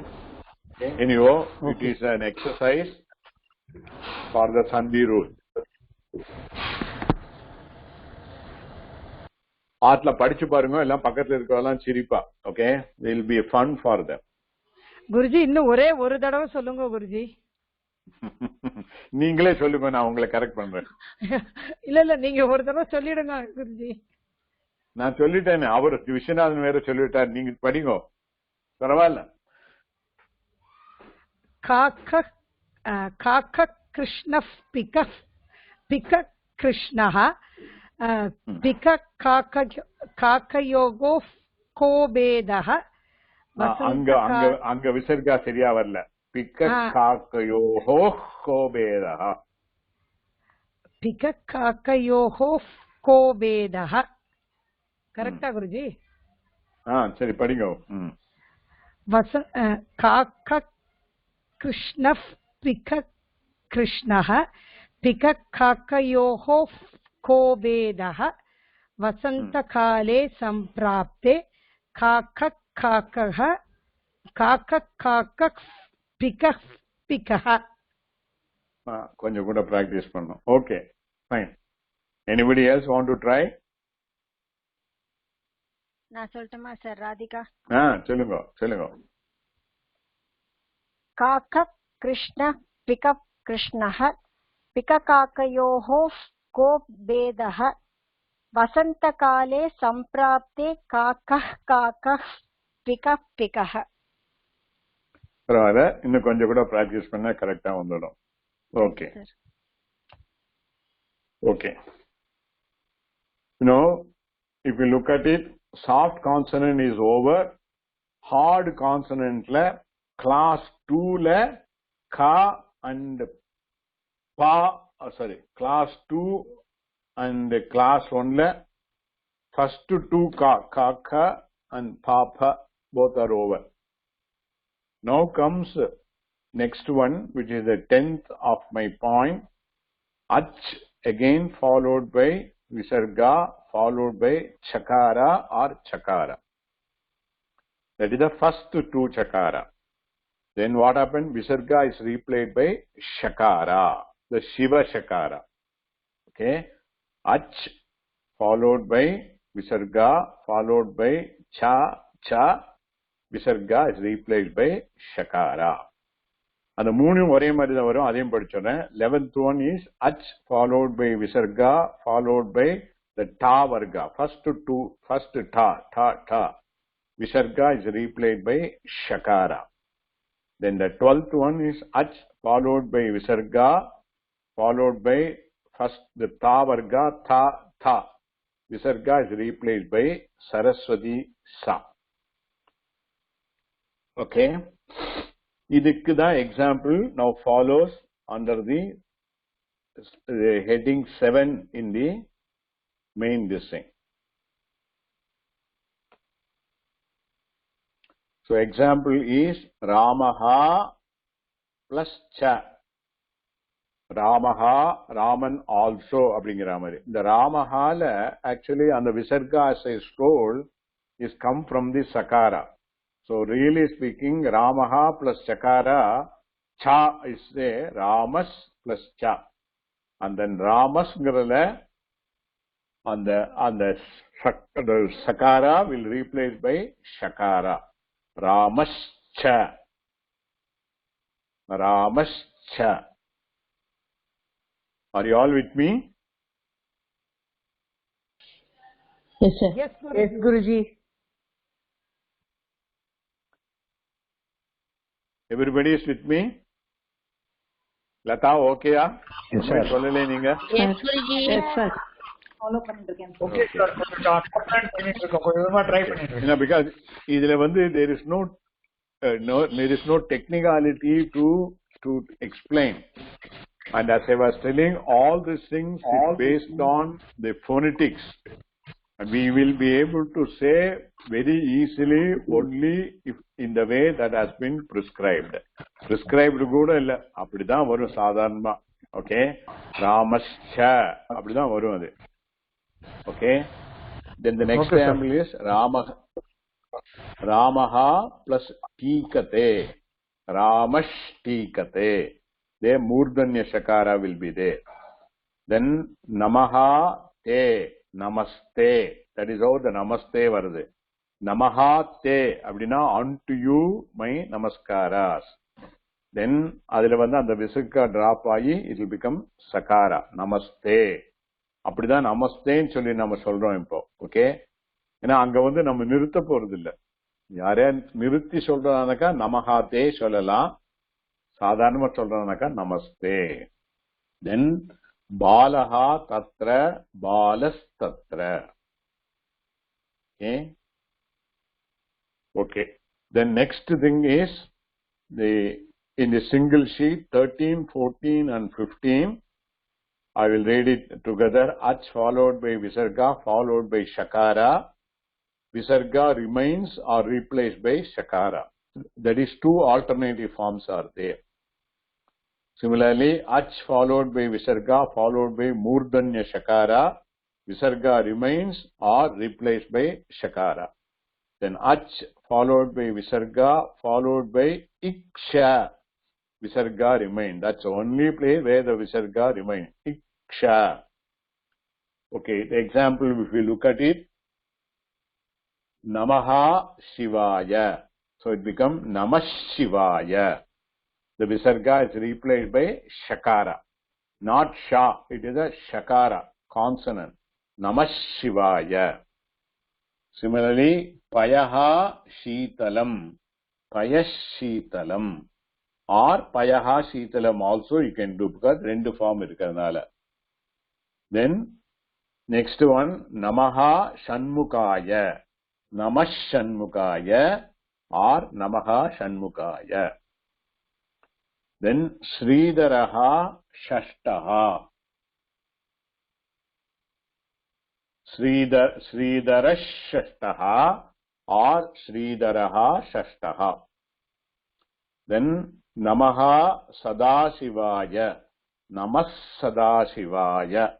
Anyhow, it is an exercise for the Sandhi rule. ஆட்ல படிச்சு பாருங்க, எல்லாம் பக்கத்துல இருக்கவெல்லாம் சிரிப்பா. Okay, will be fun for them. Guruji, இன்னும் ஒரே ஒரு தடவை சொல்லுங்க குருஜி. நீங்களே சொல்லுங்க, நான் உங்களை கரெக்ட் பண்றேன். இல்ல நீங்க ஒரு தடவை சொல்லிடுங்க குருஜி. நான் சொல்லிட்டேன், அவர் விஸ்வநாதன் வேற சொல்லிட்டார். நீங்க படிங்க, பரவாயில்ல. காக்க காக்க கிருஷ்ண பிக பிக கிருஷ்ணஹ பிக காக்கயோகோ கோபேதஹ. அங்க விசர்கா சரியா வரல. பிக காக்கயோஹோ கோபேதஹ. பிக காக்கயோஹோ கோபேதஹ. கரெக்டா குருஜி? சரி, படிங்க. காக்க கிருஷ்ண பிக கிருஷ்ணஹ பிக காக்கயோஹோ கோபேதஹ வசந்த காலே சம்பிராப்தே காக்க காக்கஹ காக்க காக்க பிக பிகஹ. கொஞ்சம் கூட பிராக்டிஸ் பண்ணணும். Okay, fine. Anybody else want to try? நான் சொல்லட்டுமா சார்? ராதிகா சொல்லுங்க சொல்லுங்க. காக்க கிருஷ்ண பிக கிருஷ்ணஹ பிக காக்கயோஹோ கோ பேதஹ வசந்த காலே சம்பிராப்தே காக்க காக்க பிக பிகஹ. பரவாயில்ல, இன்னும் கொஞ்சம் கூட பிராக்டிஸ் பண்ணா கரெக்டா வந்துடும். Okay okay. If you look at it, soft consonant is over. Hard consonant la class 2 la ka and pa, class 2 and class 1 la first two ka, ka and pa, both are over. Now comes next one, which is the 10th of my point. Ach again followed by visarga followed by chakara or chakara. That is the first two chakara. Then what happened? Visarga is replaced by shakara, the Shiva shakara. Okay. Ach followed by visarga followed by cha. Visarga is replaced by shakara. அந்த மூணும் ஒரே மாதிரி தான் வரும். அதையும் படிச்சோன்னே. 11th one is ach followed by visarga followed by the ta varga. First ta. Visarga is replaced by shakara. Then the 12th one is ach followed by visarga followed by first the ta varga ta. Visarga is replaced by Saraswati sa. Okay. இதுக்கு தான் example now follows under the heading 7 in the main thing. So example is Ramaha plus cha. Ramaha, Raman also அப்படிங்கிற மாதிரி. இந்த Ramahala actually அந்த visarga as I told is come from the sakara. So really speaking, Ramaha plus chakara, cha is there, Ramas plus cha. And then Ramas and the sakara will replace by shakara. Ramas cha. Are you all with me? Yes, sir. Yes, Guruji. Everybody is with me? Lata, okay? Yes, sir. சொல்லலே நீங்க? Yes, Guruji. Yes, sir. Okay sir, கொஞ்சம் complaint பண்ணிட்டு இருக்கோம், கொஞ்சமா try பண்ணிட்டு இருக்கோம். Because இதுல வந்து there is no technicality to explain. And as I was telling, all these things is based on the phonetics. And we will be able to say very easily only if in the way that has been prescribed. Prescribed கூட இல்ல, அப்படிதான் வரும் சாதாரணமா. Okay. Ramascha அப்படிதான் வரும் அது. Okay. Then the next example is Ramaha plus tikate. Ramash tikate. There Murdanya Shakara will be there. Then Namaha te. Namaste. That is how the Namaste வருது. Namaha te அப்படின்னா unto you my namaskaras. Then அதுல வந்து அந்த visarga drop ஆகி it will become sakara. Namaste. அப்படிதான் நமஸ்தேன்னு சொல்லி நம்ம சொல்றோம் இப்போ. ஓகே. ஏன்னா அங்க வந்து நம்ம நிறுத்த போறது இல்ல. யாரே நிறுத்தி சொல்றதானாக்கா நமஹாத்தே சொல்லலாம். சாதாரணமா சொல்றதானாக்கா நமஸ்தே. Then Balaha tatra, balas tatra. Okay. Then next thing is in the single sheet 13, 14 and 15. I will read it together. Ach followed by visarga followed by shakara. Visarga remains or replaced by shakara. That is two alternative forms are there. Similarly, ach followed by visarga followed by murdanya shakara. Visarga remains or replaced by shakara. Then ach followed by visarga followed by iksha. Visarga remain. That's the only place where the visarga remain. Iksha. Okay, the example if we look at it. Namaha Shivaya. So it becomes Namah Shivaya. The visarga is replaced by shakara. Not sha. It is a shakara consonant. Namah Shivaya. Similarly, payaha shitalam. Payashitalam. Or Payaha Shitalam also you can do because rendu form irukadnala. Then next one, Namaha Shanmukaya. Namash Shanmukaya or Namaha Shanmukaya. Then Sridharaha Shashtaha. Sridharash Shashtaha or Sridharaha Shashtaha. Then Namaha Sadashivaya. Namas Sadashivaya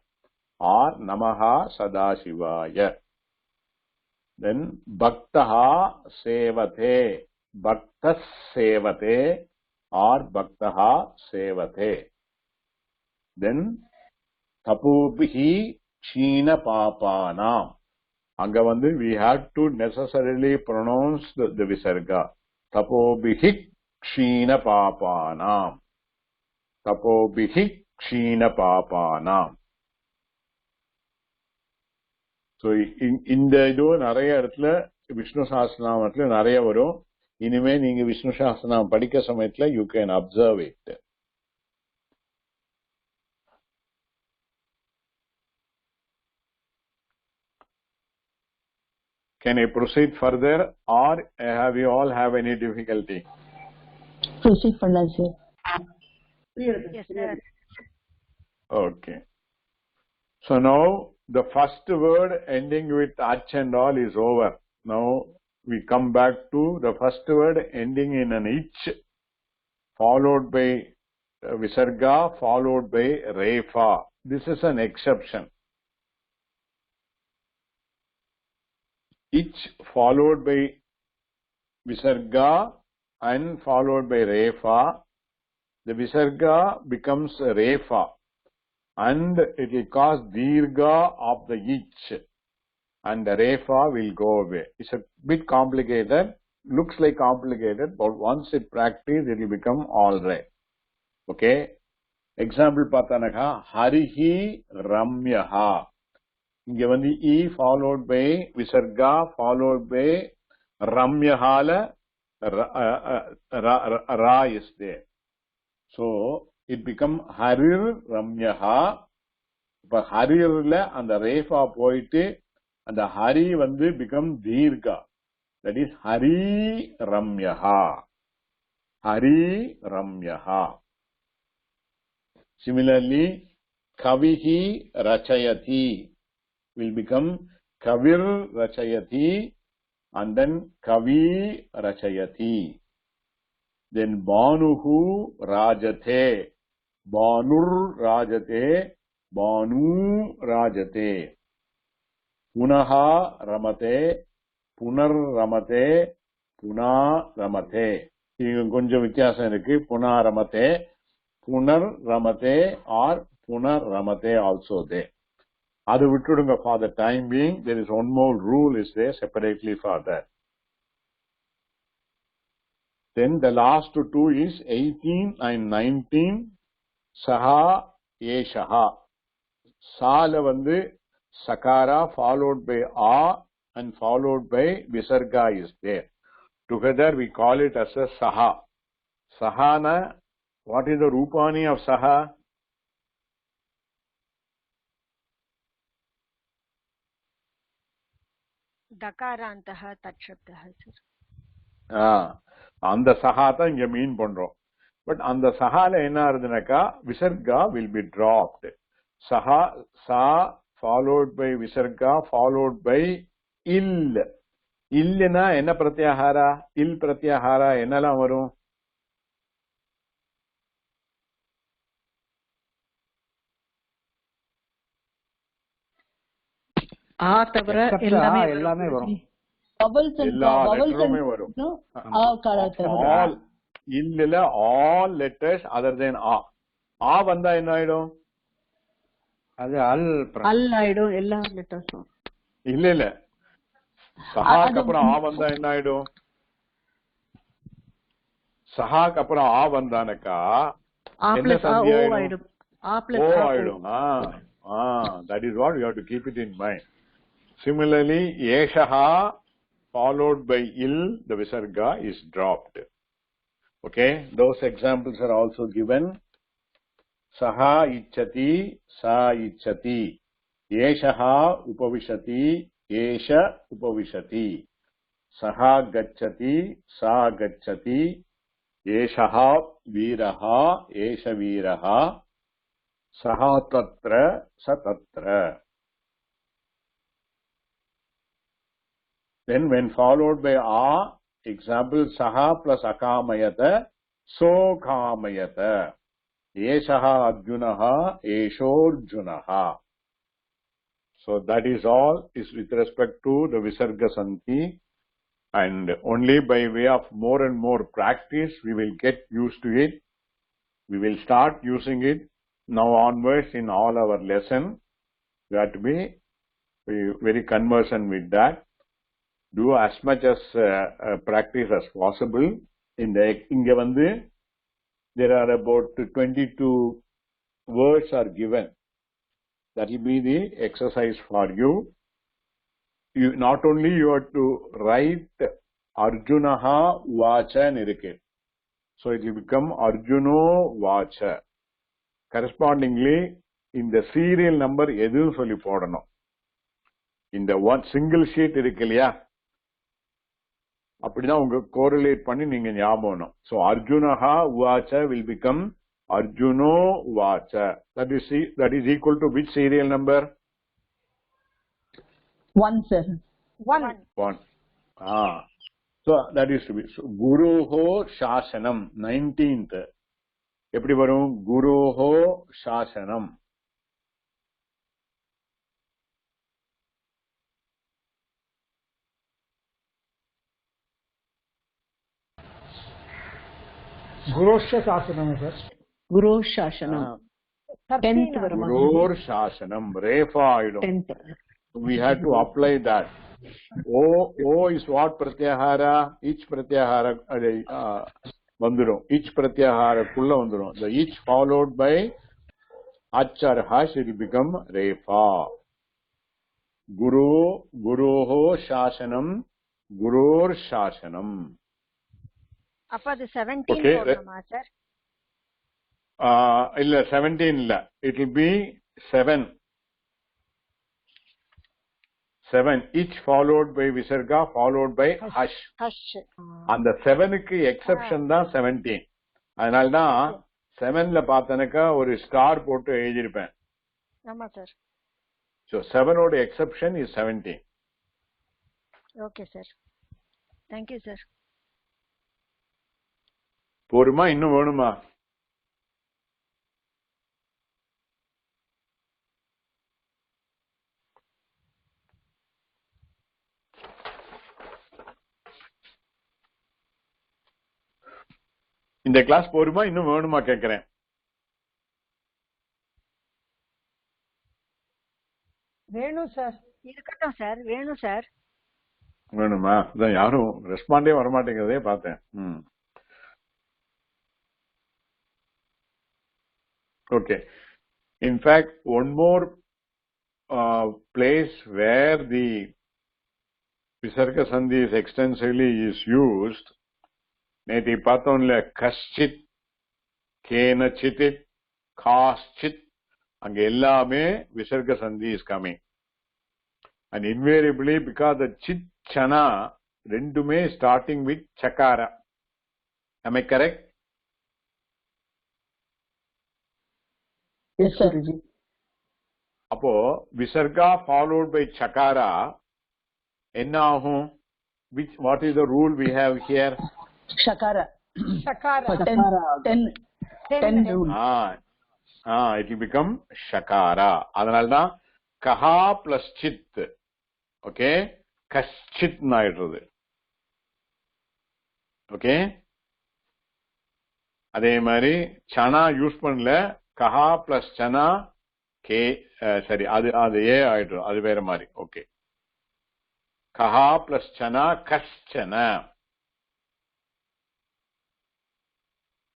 or Namaha Sadashivaya. Then Bhaktaha Sevate. Bhaktas Sevate or Bhaktaha Sevate. Then Tapubhi Kshina Papanam. Anga vandu we have to necessarily pronounce the visarga. Tapobhi Kshina Papanam. Tapobhi Kshina Papanam. So இந்த இது நிறைய இடத்துல விஷ்ணு சஹஸ்ரநாமத்துல நிறைய வரும். இனிமே நீங்க விஷ்ணு சஹஸ்ரநாமம் படிக்க சமயத்துல you can observe it. Can I proceed further or have you all have any difficulty? Proceed பண்ணலாம் sir. Yes, sir. Okay. So now the first word ending with ach and all is over. Now we come back to the first word ending in an ich, followed by visarga, followed by refa. This is an exception. Ich followed by visarga and followed by refa. The visarga becomes refa. And it will cause dirgha of the ich and the refa will go away. It's a bit complicated, looks like complicated, but once it practice it will become alright. Okay? Example pathanaka, Harihi Ramyaha. Inge vandi E followed by visarga followed by Ramyahala Ra is there. So it become Harir Ramyaha. But Harirla and the Refa poite and the Hari vandu become Dirgha. That is Hari Ramyaha. Hari Ramyaha. Similarly, Kavihi Rachayati will become Kavir Rachayati and then Kavi Rachayati. Then Banuhu Rajate. Banur Rajate. Banu Rajate. Punaha Ramate. Punar Ramate. Puna Ramate. இங்க கொஞ்சம் வித்தியாசம் இருக்கு. Puna Ramate. Punar Ramate or Punar Ramate also there. அது விட்டுடுங்க for the time being. There is one more rule is there separately for that. Then the last two is 18 and 19. Saha Eshaha. Sala vandu Sakara followed by A and followed by Visarga is there. Together we call it as a Saha. Sahana, what is the Rupani of Saha? Dakarantaha Tatshabdaha, sir. அந்த சஹாத்தை இங்க மீன் பண்றோம். But அந்த சஹால என்ன ஆகுதுனாக்கா விசர்கா will be dropped. சஹா சா ஃபாலோட் பை விசர்கா ஃபாலோட் பை இல். இல்லனா என்ன பிரத்யாகாரா? இல் பிரத்யாகாரா என்னெல்லாம் வரும்? ஆ தவிர எல்லாமே வரும். எல்லா லெட்டருமே வரும். ஆல் இல்ல ஆல் லெட்டர்ஸ் அதர் தென் ஆ. ஆ வந்தா என்ன ஆயிடும்? அது அல் ஆயிடும் எல்லா லெட்டர்ஸும். இல்ல சஹாக்கு அப்புறம் ஆ வந்தா என்ன ஆயிடும்? சஹாக்கு அப்புறம் ஆ வந்தானக்கா என்ன சந்தி ஆயிடும்? ஓ ஆயிடும். That is what you have to keep it in mind. Similarly, Eshaha followed by il, the visarga is dropped. Okay, those examples are also given. Saha ichchati, sa ichchati. Yeshaha upavishati, yesha upavishati. Saha gacchati, sa gacchati. Yeshaha viraha, yesha viraha. Saha tatra, sa tatra. Then when followed by a, example saha plus akamayata, so kamayata. Yeshaha arjunaha, yeshorjunaha. So that is all is with respect to the visarga santi, and only by way of more and more practice we will get used to it. We will start using it now onwards in all our lesson. We have to be very conversant with that. Do as much as practice as possible. Inga vandu there are about 22 words are given. That will be the exercise for you. You not only you have to write Arjunaha Vacha Nirike. So it will become Arjuno Vacha. Correspondingly, in the serial number edhu solli podanum. In the one single sheet irukliya. அப்படினா உங்க correlate பண்ணி நீங்க ஞாபகம். So Arjunaha Vacha will become Arjuno Vacha. That is equal to which serial number? 1, sir. 1. So that is to be so, Guruho Shasanam 19th. எப்படி வரும்? Guruho Shasanam. Gurosha Shasanam, sir. Guru Shashanam. 10th varama. Gurur Shasanam. Refa idum. 10th. We had to apply that. O is what pratyahara? Each pratyahara vandurum. Each pratyahara kulla vandurum. The each followed by ach or hash will become refa. Guru, Guruho Shasanam, Gurur Shasanam. அப்ப அது 17 Okay. போடணுமா sir? இல்ல 17 இல்ல. It will be 7. 7 each followed by visarga followed by hash. Hush. அந்த 7க்கு exception தான் 17. அதனால தான் 7ல பார்த்தனக்கா ஒரு ஸ்டார் போட்டு எழுதிருப்பேன். ஆமா சார். So 7ஓட exception is 17. Okay sir. Thank you sir. போருமா இன்னும் வேணுமா? இந்த கிளாஸ் போருமா இன்னும் வேணுமா கேக்குறேன். வேணும் சார். இருக்கட்டும் சார். வேணும் சார். வேணுமா? அதான் யாரும் ரெஸ்பாண்டே வரமாட்டேங்கிறதே பார்த்தேன். Okay. In fact, one more place where the Visarga Sandhi is extensively is used, நேற்று பார்த்தோம்ல கஷ்சித், கேனச்சித், காஷ்சித், அங்க எல்லாமே Visarga Sandhi is coming. And invariably because the chit chana ரெண்டுமே starting with chakara. Am I correct? Yes, sir. அப்போ visarga followed by chakara என்ன ஆகும்? What is the rule we have here? Shakara. Shakara. 10 rule. It will become shakara. அதனால்தான் கஹா plus Sid. Okay? கஷ்சித் ஆயிடுறது. Okay? அதே மாதிரி சனா use பண்ணல. கஹா plus சனா K சரி அது ஏ ஆயிடும். அது வேற மாதிரி. ஓகே. கஹா பிளஸ் சனா கஷ்சன.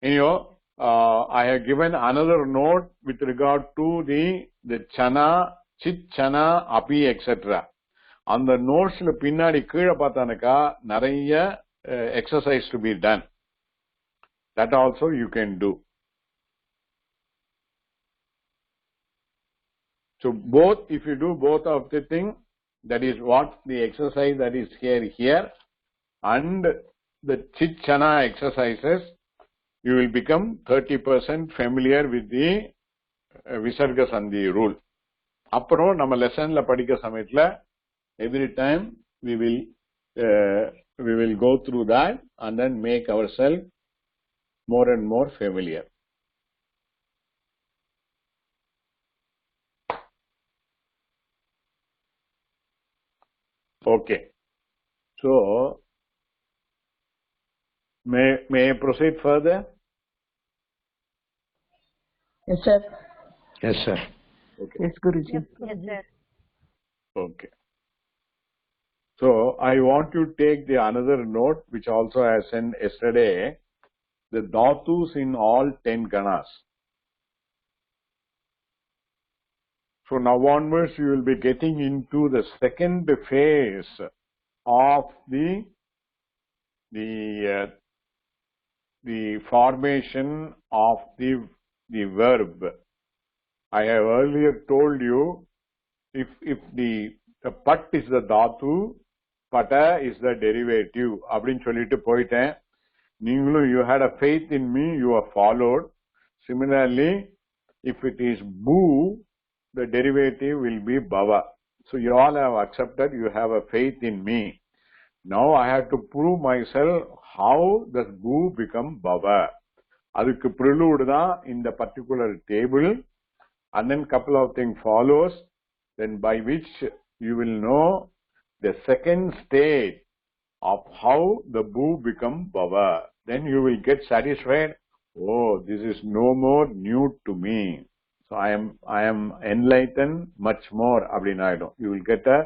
Anyhow, I have given another note with regard to the chana, chit chana, api, etc. அந்த நோட்ஸ்ல பின்னாடி கீழே பார்த்தானுக்கா நிறைய exercise to be done. That also you can do. So both, if you do both of the thing, that is what the exercise that is here, and the Chichana exercises, you will become 30% familiar with the Visarga Sandhi rule. அப்புறம் நம்ம லெசன்ல படிக்கிற சமயத்துல every time we will go through that and then make ourselves more and more familiar. Okay. So may I proceed further? Yes, sir. Yes, sir. Okay. Yes, Guruji. Yes, sir. Okay. So I want to take the another note which also I sent yesterday, the dhatus in all 10 ganas. So now onwards you will be getting into the second phase of the formation of the verb. I have earlier told you, if the pat is the dhatu, pata is the derivative. அப்படின்னு சொல்லிட்டு போயிட்டேன். நீங்களும் you had a faith in me, you have followed. Similarly, if it is bu, the derivative will be bhava. So you all have accepted, you have a faith in me. Now I have to prove myself how does bu become bhava. அதுக்கு prelude தான் இந்த particular table, and then couple of things follows, then by which you will know the second stage of how the bu become bhava. Then you will get satisfied. Oh, this is no more new to me. So I am enlightened much more. You will get a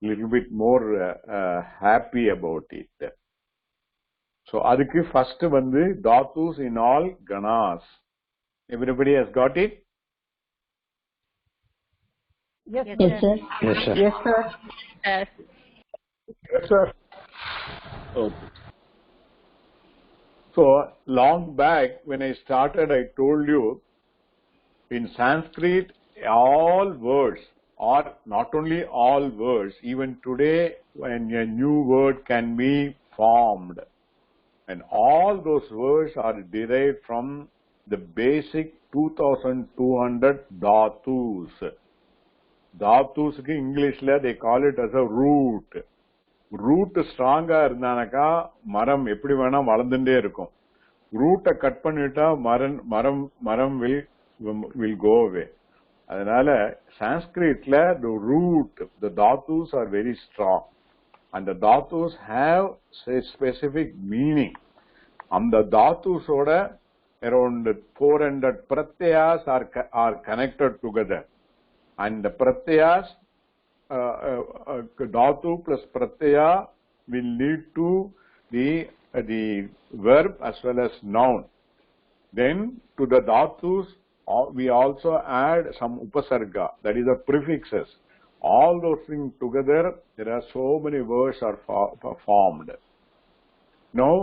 little bit more happy about it. So adukku first vandu dhatus in all ganas. Everybody has got it? Yes, Yes, sir. Yes, sir. Yes, sir. Yes. Yes, sir. Okay. So long back when I started, I told you in Sanskrit all words, or not only all words, even today when a new word can be formed, and all those words are derived from the basic 2200 dhatus. Dhatus in English they call it as a root. Root ஸ்ட்ராங்கா இருந்தானக்கா மரம் எப்படி வேணா வளர்ந்துட்டே இருக்கும். ரூட்டை cut பண்ணிட்டா மரம் will go away. அதனால சான்ஸ்கிரிட்ல the root, the dhatus are very strong, and the dhatus have a specific meaning. அந்த dhatusோட around 400 pratyayas are connected together, and the pratyayas dhatu plus pratyaya will lead to the verb as well as noun. Then to the dhatus we also add some upasarga, that is the prefixes. All those things together, there are so many words are formed. Now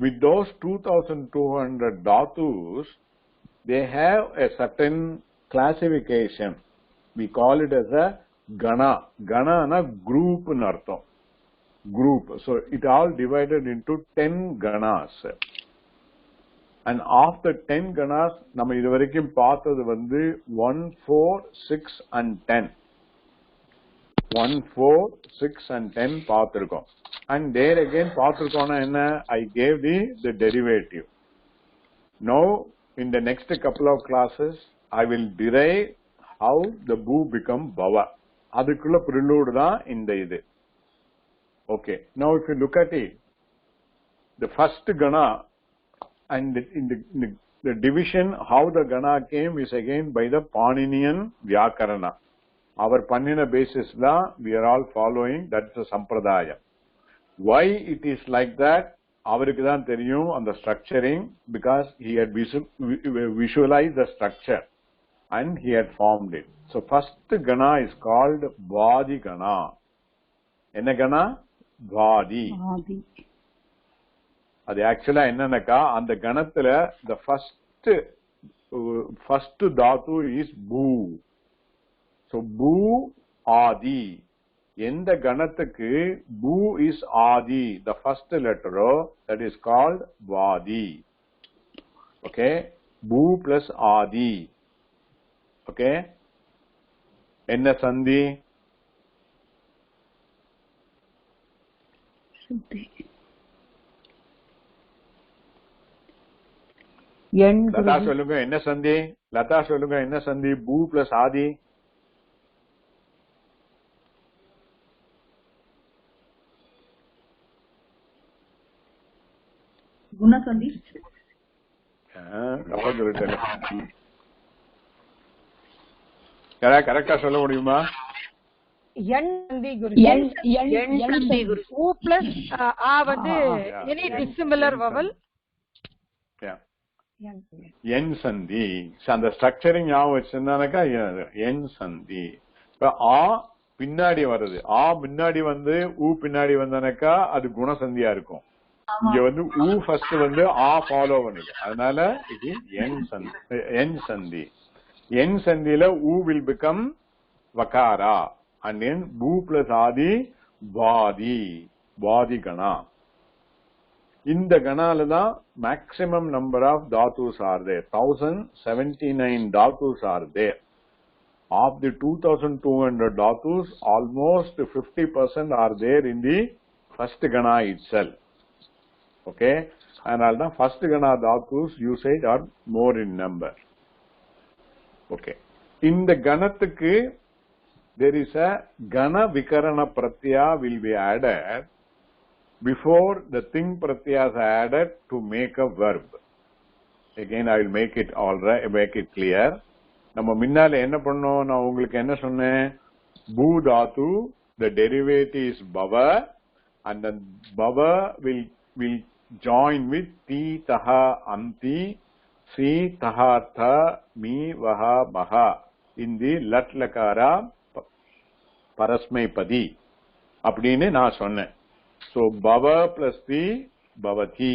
with those 2200 dhatus, they have a certain classification. We call it as a gana. Gana na group nartham. Group. So it all divided into 10 ganas. And after 10 ganas, நம்ம இதுவரைக்கும் பார்த்தது வந்து 1, 4, 6 and 10. 1, 4, 6 and 10 பார்த்திருக்கோம். And there again பார்த்திருக்கோம்னா என்ன? I gave the derivative. Now in the next couple of classes, I will derive how the bu become bhava. அதுக்குள்ள prelude தான் இந்த இது. Okay. Now if you look at it, the first gana and in the division how the gana came is again by the Paninian Vyakarana. Our Panina basis la we are all following, that's the Sampradaya. Why it is like that? Avarukku dhaan theriyum on the structuring, because he had visualized the structure and he had formed it. So first gana is called Vadi Gana. என்ன கணா? வாதி. அது ஆக்சுவலா என்னன்னாக்கா அந்த கணத்துல the first Tattva is பூ. so பூ ஆதி. எந்த கணத்துக்கு பூ is Aadhi, the first letter, that is called வாதி. okay, பூ plus ஆதி. okay, என்ன சந்தி? லதா சொல்லுங்க என்ன சந்தி? லதா சொல்லுங்க என்ன சந்தி? பூ பிளஸ் ஆதி. குணசந்தி. கரெக்டா சொல்ல முடியுமா? என் சந்தி குருஜி. என் சந்தி குருஜி. ஊ பிளஸ் ஆ வந்து எனி டிசிமிலர் வவல். என் சந்தி. அந்த ஸ்ட்ரக்சரிங் ஞாபகம் வச்சிருந்தானாக்கா என் சந்தி. இப்ப ஆ பின்னாடி வருது, ஆ முன்னாடி வந்து ஊ பின்னாடி வந்தானாக்கா அது குணசந்தியா இருக்கும். இங்க வந்து ஊ ஃபர்ஸ்ட் வந்து ஆ ஃபாலோ பண்ணுது, அதனால இது என் சந்தி. என் சந்தியில ஊ வில் பிகம் வகாரா and then பூ பிளஸ் ஆதி வாதி. வாதி கணா. இந்த கணால தான் மேக்ஸிமம் நம்பர் ஆஃப் தாத்துஸ் ஆர் தேர். 1079 தாத்துஸ் are there. Of the 2200 dhatus, almost 50% are there in the first gana itself. Okay, and the first gana dhatus usage are more in number. Okay, in the ganathukku there is a gana vikarana pratyaya will be added before the thing pratyas are added to make a verb. Again I will make it clear. நம்ம முன்னால என்ன பண்ணோம்? நான் உங்களுக்கு என்ன சொன்னேன்? பூ தாத்து, the derivative is bhava, and then bhava will join with ti taha anti si taha tha mi vaha maha in the lat lakara parasmaipadi அப்படின்னு நான் சொன்னேன். so bhava plus ti bhavati,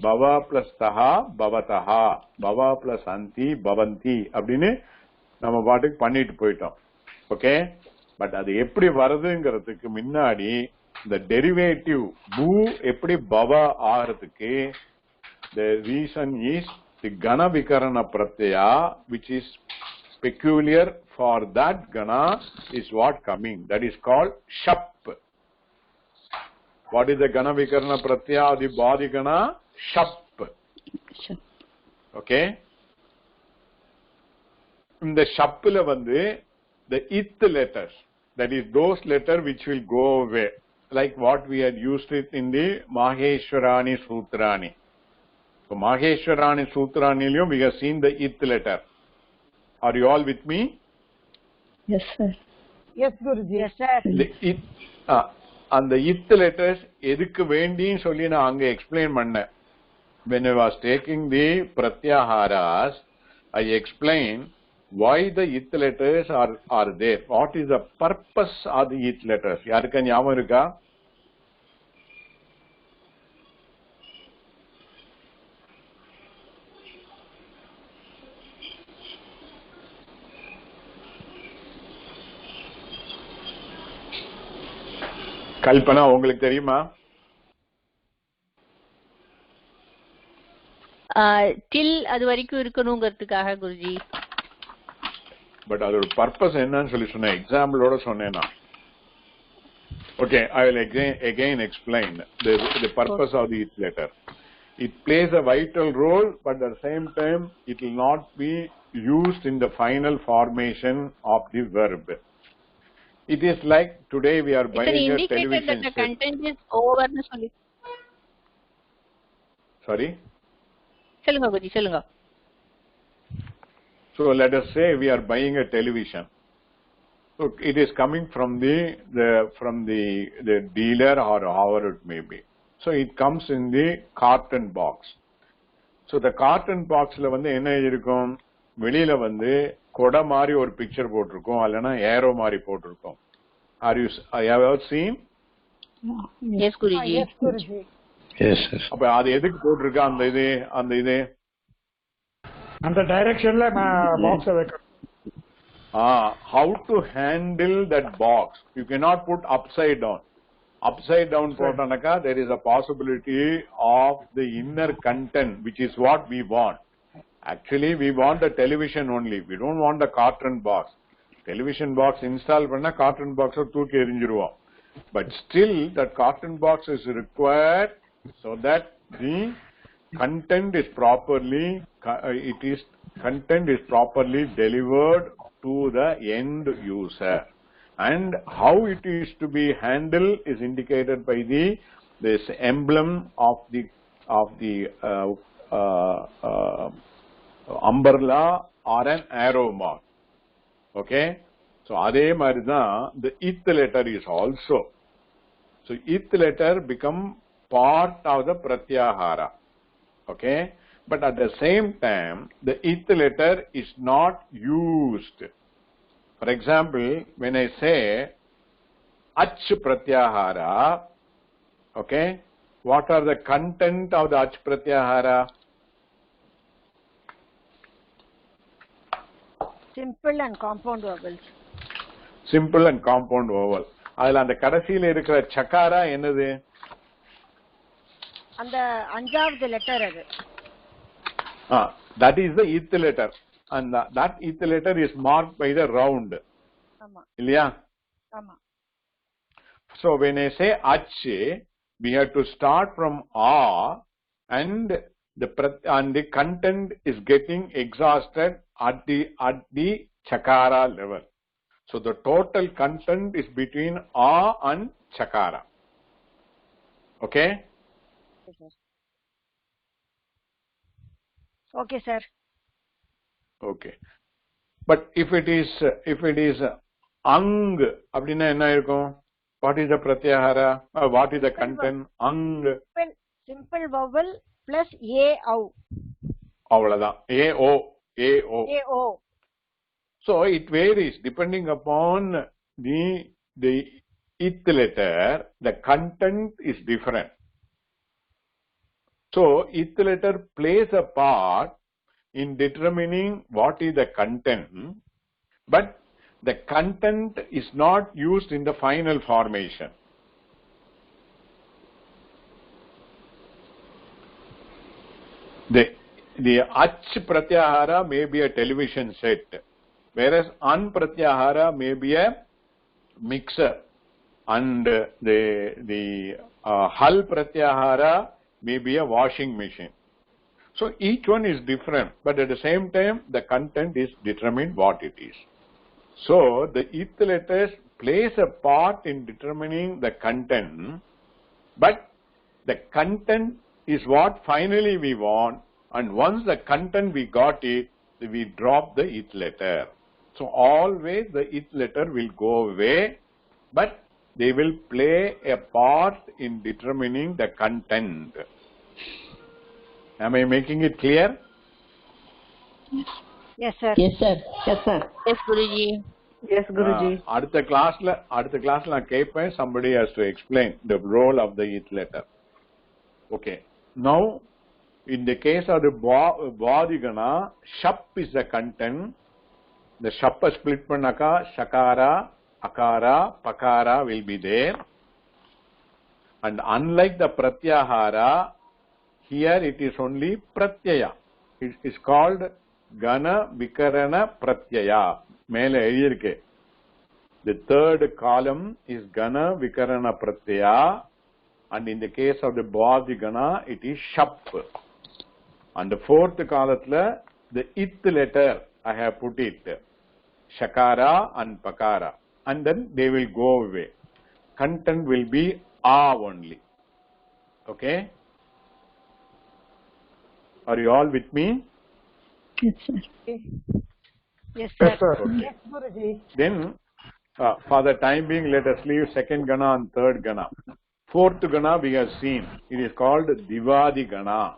bhava plus taha bhavataha, bhava plus anti bhavanti அப்படின்னு நம்ம பாட்டுக்கு பண்ணிட்டு போயிட்டோம். Okay, but அது எப்படி வருதுங்கிறதுக்கு முன்னாடி இந்த டெரிவேட்டிவ் பூ எப்படி பவ ஆகிறதுக்கு the reason is the gana vikarana pratyaya which is peculiar for that gana is what coming, that is called shap. What is the gana vikarana pratyaya of the body gana? Shap. Okay, in the shapula வந்து the ith letters, that is those letters which will go away, like what we had used it in the Maheshwarani Sutrani. So Maheshwarani Sutrani we have seen the ith letter. Are you all with me? Yes sir. Yes Guruji. Yes sir. And the ith letters எதுக்கு வேண்டின்னு சொல்லி நான் அங்க explain பண்ணேன். When I was taking the pratyaharas, I explained why the ith letters are there. What is the purpose of the ith letters? யாருக்கு ஞாபகம் இருக்கா? கல்பனா உங்களுக்கு தெரியுமா? டில் அது வரைக்கும் இருக்கணுங்கிறதுக்காக குருஜி. பட் அதோட பர்பஸ் என்னன்னு சொல்லி சொன்னேன், எக்ஸாம்பிளோட சொன்னேன்னா. Okay, I will again explain the purpose of the ith letter. It plays a vital role, but at the same time it will not be used in the final formation of the verb. It is like today we are buying a television that the content is over nu solli. Sorry, சொல்லுங்க குருஜி சொல்லுங்க. So let us say we are buying a television. So it is coming from the dealer or however it may be. So it comes in the carton box. So the carton boxல வந்து என்ன இருக்கும்? வெளியில வந்து கொடை மாதிரி ஒரு picture போட்டிருக்கும், அல்லனா aero மாதிரி போட்டிருக்கும். Have you ever seen? Yes, Guruji. Yes, Guruji. Yes yes அப்ப அது எதுக்கு போட்டிருக்க அந்த இது அந்த டைரக்ஷன்ல பாக்ஸ் வைக்கணும். how to handle that box. You cannot put upside down. Upside down potanaka, there is a possibility of the inner content, which is what we want. Actually, we want the television only. We don't want the carton box. Television box install panna carton box தூக்கி எறிஞ்சிருவோம். But still, that carton box is required so that the content is properly delivered to the end user. And how it is to be handled is indicated by this emblem of the umbrella or an arrow mark. Okay, so adhe maridha the ith letter is also. So ith letter become part of the pratyahara. Okay, but at the same time the ith letter is not used. For example, when I say ach pratyahara, okay, what are the content of the ach pratyahara? Simple and compound vowels. Simple and compound vowel. அதுல அந்த கடைசியில இருக்கிற சகாரா என்னது? அந்த அஞ்சாவது letter அது. That is the ith letter. And that ith letter is marked by the round. ஆமா. இல்லையா? ஆமா. So when I say ach, we have to start from a, and the content is getting exhausted at the chakara level. So the total content is between a and chakara. Okay? Okay, sir. Okay. But if it is ang, அப்படின்னா என்ன இருக்கும்? What is the pratyahara? What is the content? Ang. Simple vowel plus a-o. அவ்வளவுதான். A-O. A-o. So it varies depending upon the ith letter. The content is different. So ith letter plays a part in determining what is the content, but the content is not used in the final formation. The ach pratyahara may be a television set, whereas an pratyahara may be a mixer, and the hal pratyahara may be a washing machine. So each one is different, but at the same time the content is determined what it is. So the ith letters plays a part in determining the content, but the content is what finally we want, and once the content we got it, we drop the ith letter. So always the ith letter will go away, but they will play a part in determining the content. Am I making it clear? Yes, sir. Yes, sir. Yes, sir. Yes, Guruji. Yes, Guruji. அடுத்த கிளாஸ்ல நான் கேட்பேன். Somebody has to explain the role of the ith letter. Okay. Now, in the case of the Bodhigana, shap is the content. The shap split pannaka, shakara, akara, pakara will be there. And unlike the pratyahara, here it is only pratyaya. It is called gana vikarana pratyaya. மேலே எழுதியிருக்கு. The third column is gana vikarana pratyaya, and in the case of the Bodhigana, it is shap. And the fourth column, the ith letter, I have put it, shakara and pakara, and then they will go away. Content will be a only. Okay? Are you all with me? Yes, sir. Yes, sir. Yes, sir. Okay. Yes, Guruji. Then, for the time being, let us leave second gana and third gana. Fourth gana we have seen. It is called Divadi gana.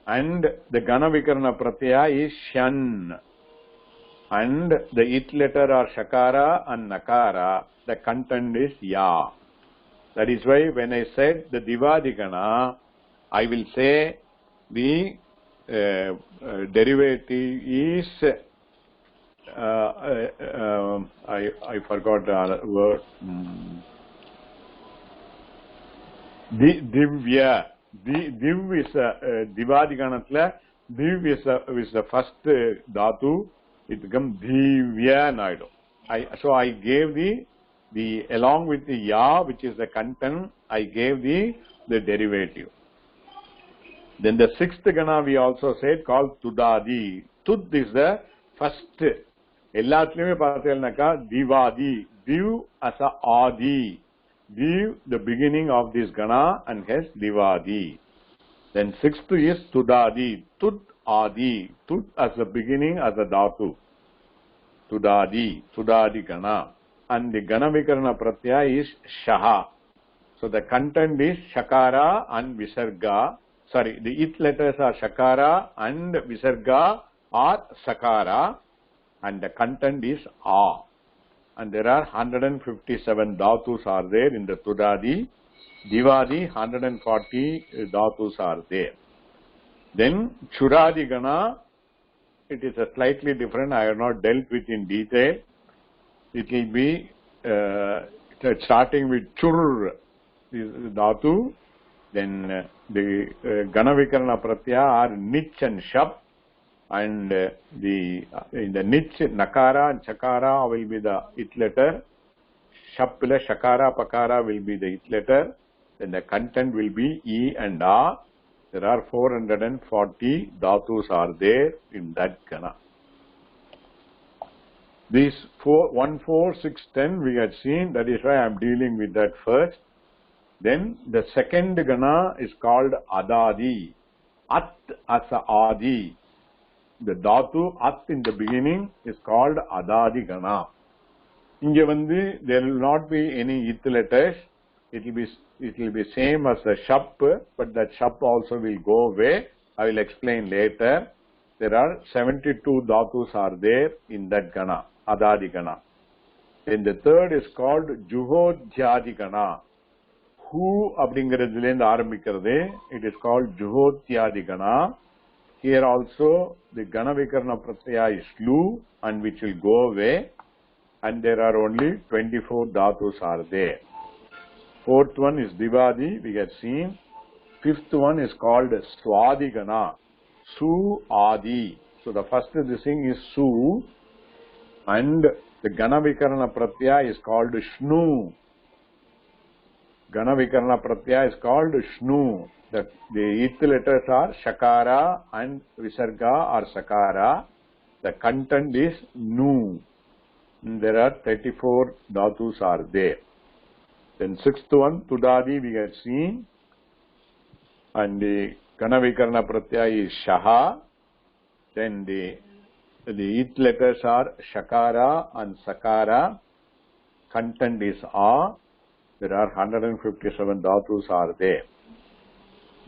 And the gana vikarana pratyaya is shan. And the ith letter are shakara and nakara. The content is ya. That is why when I said the Divadi Gana, I will say the derivative is I forgot the word. Divya. Div is Divadi Ganatla. Div is the first dhatu. It becomes Divya Naidu. So I gave the along with the ya, which is the content, I gave the derivative. Then the sixth gana we also said called Tudadi. Tud is the first. Ellathliyume paathelnaka Divadi. Div as a Adi. Div the beginning of this gana and hence Divadi. Then sixth is Tudadi. Tud Adi. Tud as the beginning as a dhatu. Tudadi. Tudadi gana. And the gana vikarana pratyaya is Shaha. So the content is Shakara and Visarga. Sorry, the it letters are Shakara and Visarga or Sakara, and the content is A. And there are 157 dhatus are there in the Tudadi. Divadi, 140 dhatus are there. Then Churadi Gana, it is a slightly different, I have not dealt with in detail. It will be starting with Chur, dhatu. Then the Gana Vikarana Pratyaya are Nich and Shap, and in the Nich, Nakara and Chakara will be the it letter, Shapila, Shakara, Pakara will be the it letter, then the content will be E and A. There are 440 dhatus are there in that Gana. These 1, 4, 6, 10 we had seen, that is why I am dealing with that first. Then the second Gana is called Adadi. At as a Adi. The dhatu At in the beginning is called Adadi Gana. Inge vandi there will not be any it letters. It will be same as the Shap, but that Shap also will go away. I will explain later. There are 72 dhatus are there in that Gana, Adadi Gana. Then the third is called Juhodhyadi Gana. Who abdingaradhilend arambikarade, it is called Juhodhyadi Gana. Here also the Gana Vikarana Pratyaya is Lu and which will go away, and there are only 24 dhatus are there. Fourth one is Divadi, we have seen. Fifth one is called Swadi Gana. Su Adi. So the first this thing is Su, and the Gana Vikarana Pratyaya is called Shnu. Gana Vikarana Pratyaya is called Shnu. The it letters are Shakara and Visarga or Sakara. The content is Nu. And there are 34 dhatus are there. Then sixth one, Tudadi, we have seen. And the Gana Vikarana Pratyaya is Shaha. Then the it letters are Shakara and Sakara. Content is A. There are 157 dhatus are there.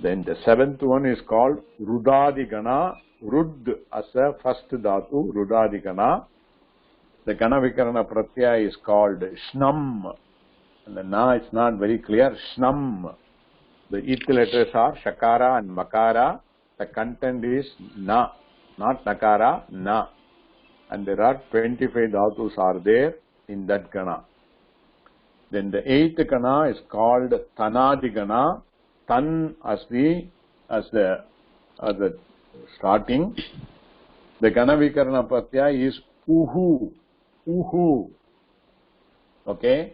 Then the seventh one is called Rudadi Gana. Rud as a first dhatu, Rudadi Gana. The Gana Vikarana Pratyaya is called Shnam. And the Na is not very clear. Shnam. The it letters are Shakara and Makara. The content is Na. Not Nakara, Na. And there are 25 dhatus are there in that Gana. Then the eighth Gana is called Tanadi Gana. Tan as the starting. The Gana Vikarana Pratyaya is Uhu. Uhu. Okay.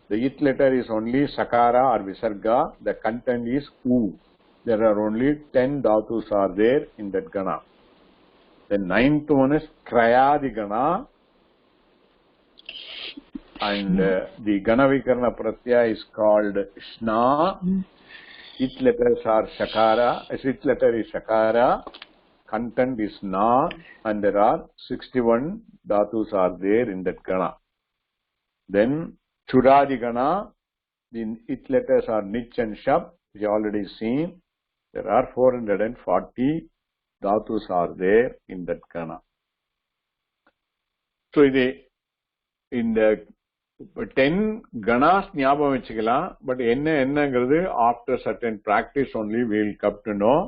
The it letter is only Sakara or Visarga. The content is U. There are only 10 dhatus are there in that Gana. The ninth one is Krayadi Gana. And the Gana Vikarana Pratyaya is called Shna. It letters are Shakara. It letter is Shakara. Content is Na. And there are 61 dhatus are there in that Gana. Then Churadi Gana. The it letters are Nich and Shab. We have already seen. There are 440 dhatus are there in that Gana. So in the 10 ganas ஞாபகம் வச்சுக்கலாம். But என்னங்கிறது after certain practice only we will come to know.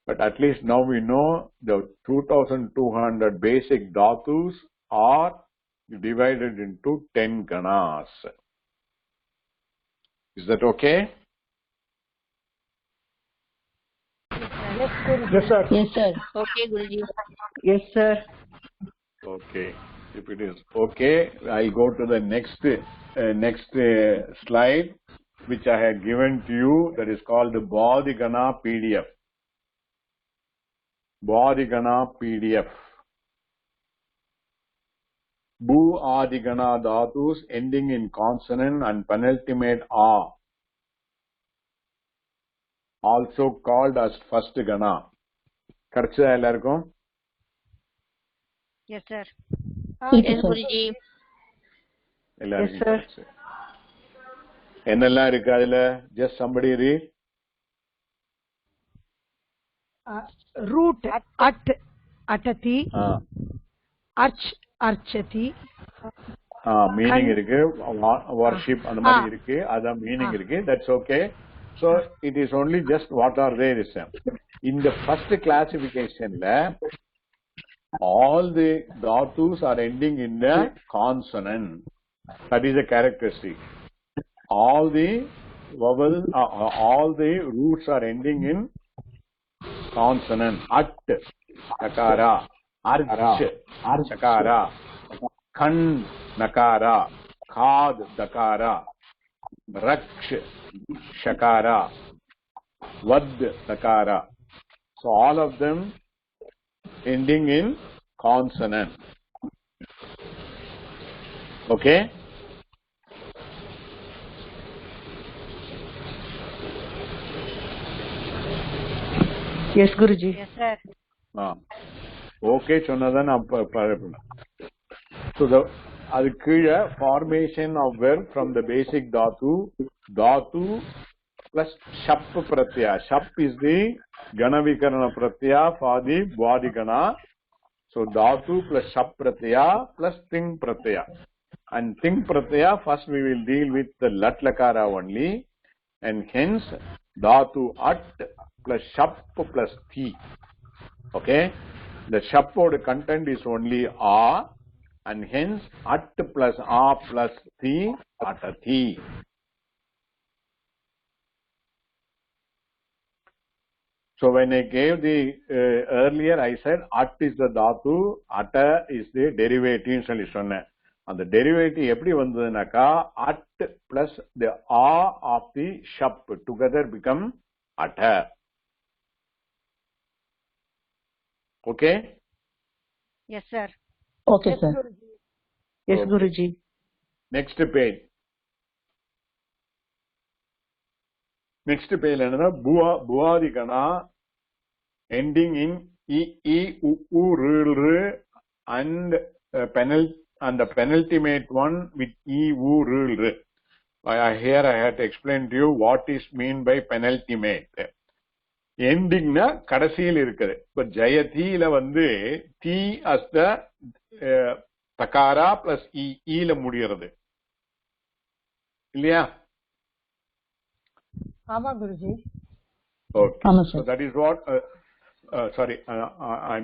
But at least now we know the 2200 basic dhatus are divided into 10 ganas. Is that okay? Yes, sir. Yes, sir. Okay, Guruji. Yes, sir. Okay. If it is okay, I'll go to the next slide, which I have given to you. That is called the Bodhigana PDF. Bodhigana PDF. Bu Adigana dhatus ending in consonant and penultimate A, also called as first gana. Karcha ellarkum? Yes, sir. Yes, Guruji. Ellarkum Yes, sir. karcha. Ennella irukku adula? Just somebody read. Root at atati, arch archati. Meaning irukku, worship and mari irukku, adha meaning irukku. That's okay. So it is only just what are there is. In the first classification la, all the dhatus are ending in the consonant. That is a characteristic. All the vowel, all the roots are ending in consonant. At, nakara, arch, chakara, kan, nakara, khad, dakara, raksh, shakara, vad, dakara. So all of them ending in consonant. Okay? Yes, Guruji. Yes, sir. Okay, சொன்னதான் நான் so the அது கீழே formation of verb from the basic dhatu plus shap pratyaya. Shap is the ganavikarana pratyaya for the bodhigana. So dhatu plus shap pratyaya plus ting pratyaya. And ting pratyaya, first we will deal with the lat lakara only, and hence dhatu at plus shap plus thi. Okay, the shap content is only a, and hence at plus a plus thi, atati. So when I gave the earlier, I said at is the dhatu, ata is the derivative. சொல்லி சொன்னேன். அந்த derivative எப்படி வந்ததுனாக்கா at plus the a of the shap together become ata. Okay? Yes, sir. Okay, sir. Yes, Guruji. Next page. Next page என்னன்னா புவாதிகனா ending in e u u r and the penultimate one with e u r. Here I had to explain to you what is mean by penultimate. Ending na கடைசியில் இருக்குது. இப்ப ஜெயதியில வந்து தி as the takara plus e ல முடியறது இல்லையா? Ama Guruji. Okay. Ama, sir. So that is what. Sorry, I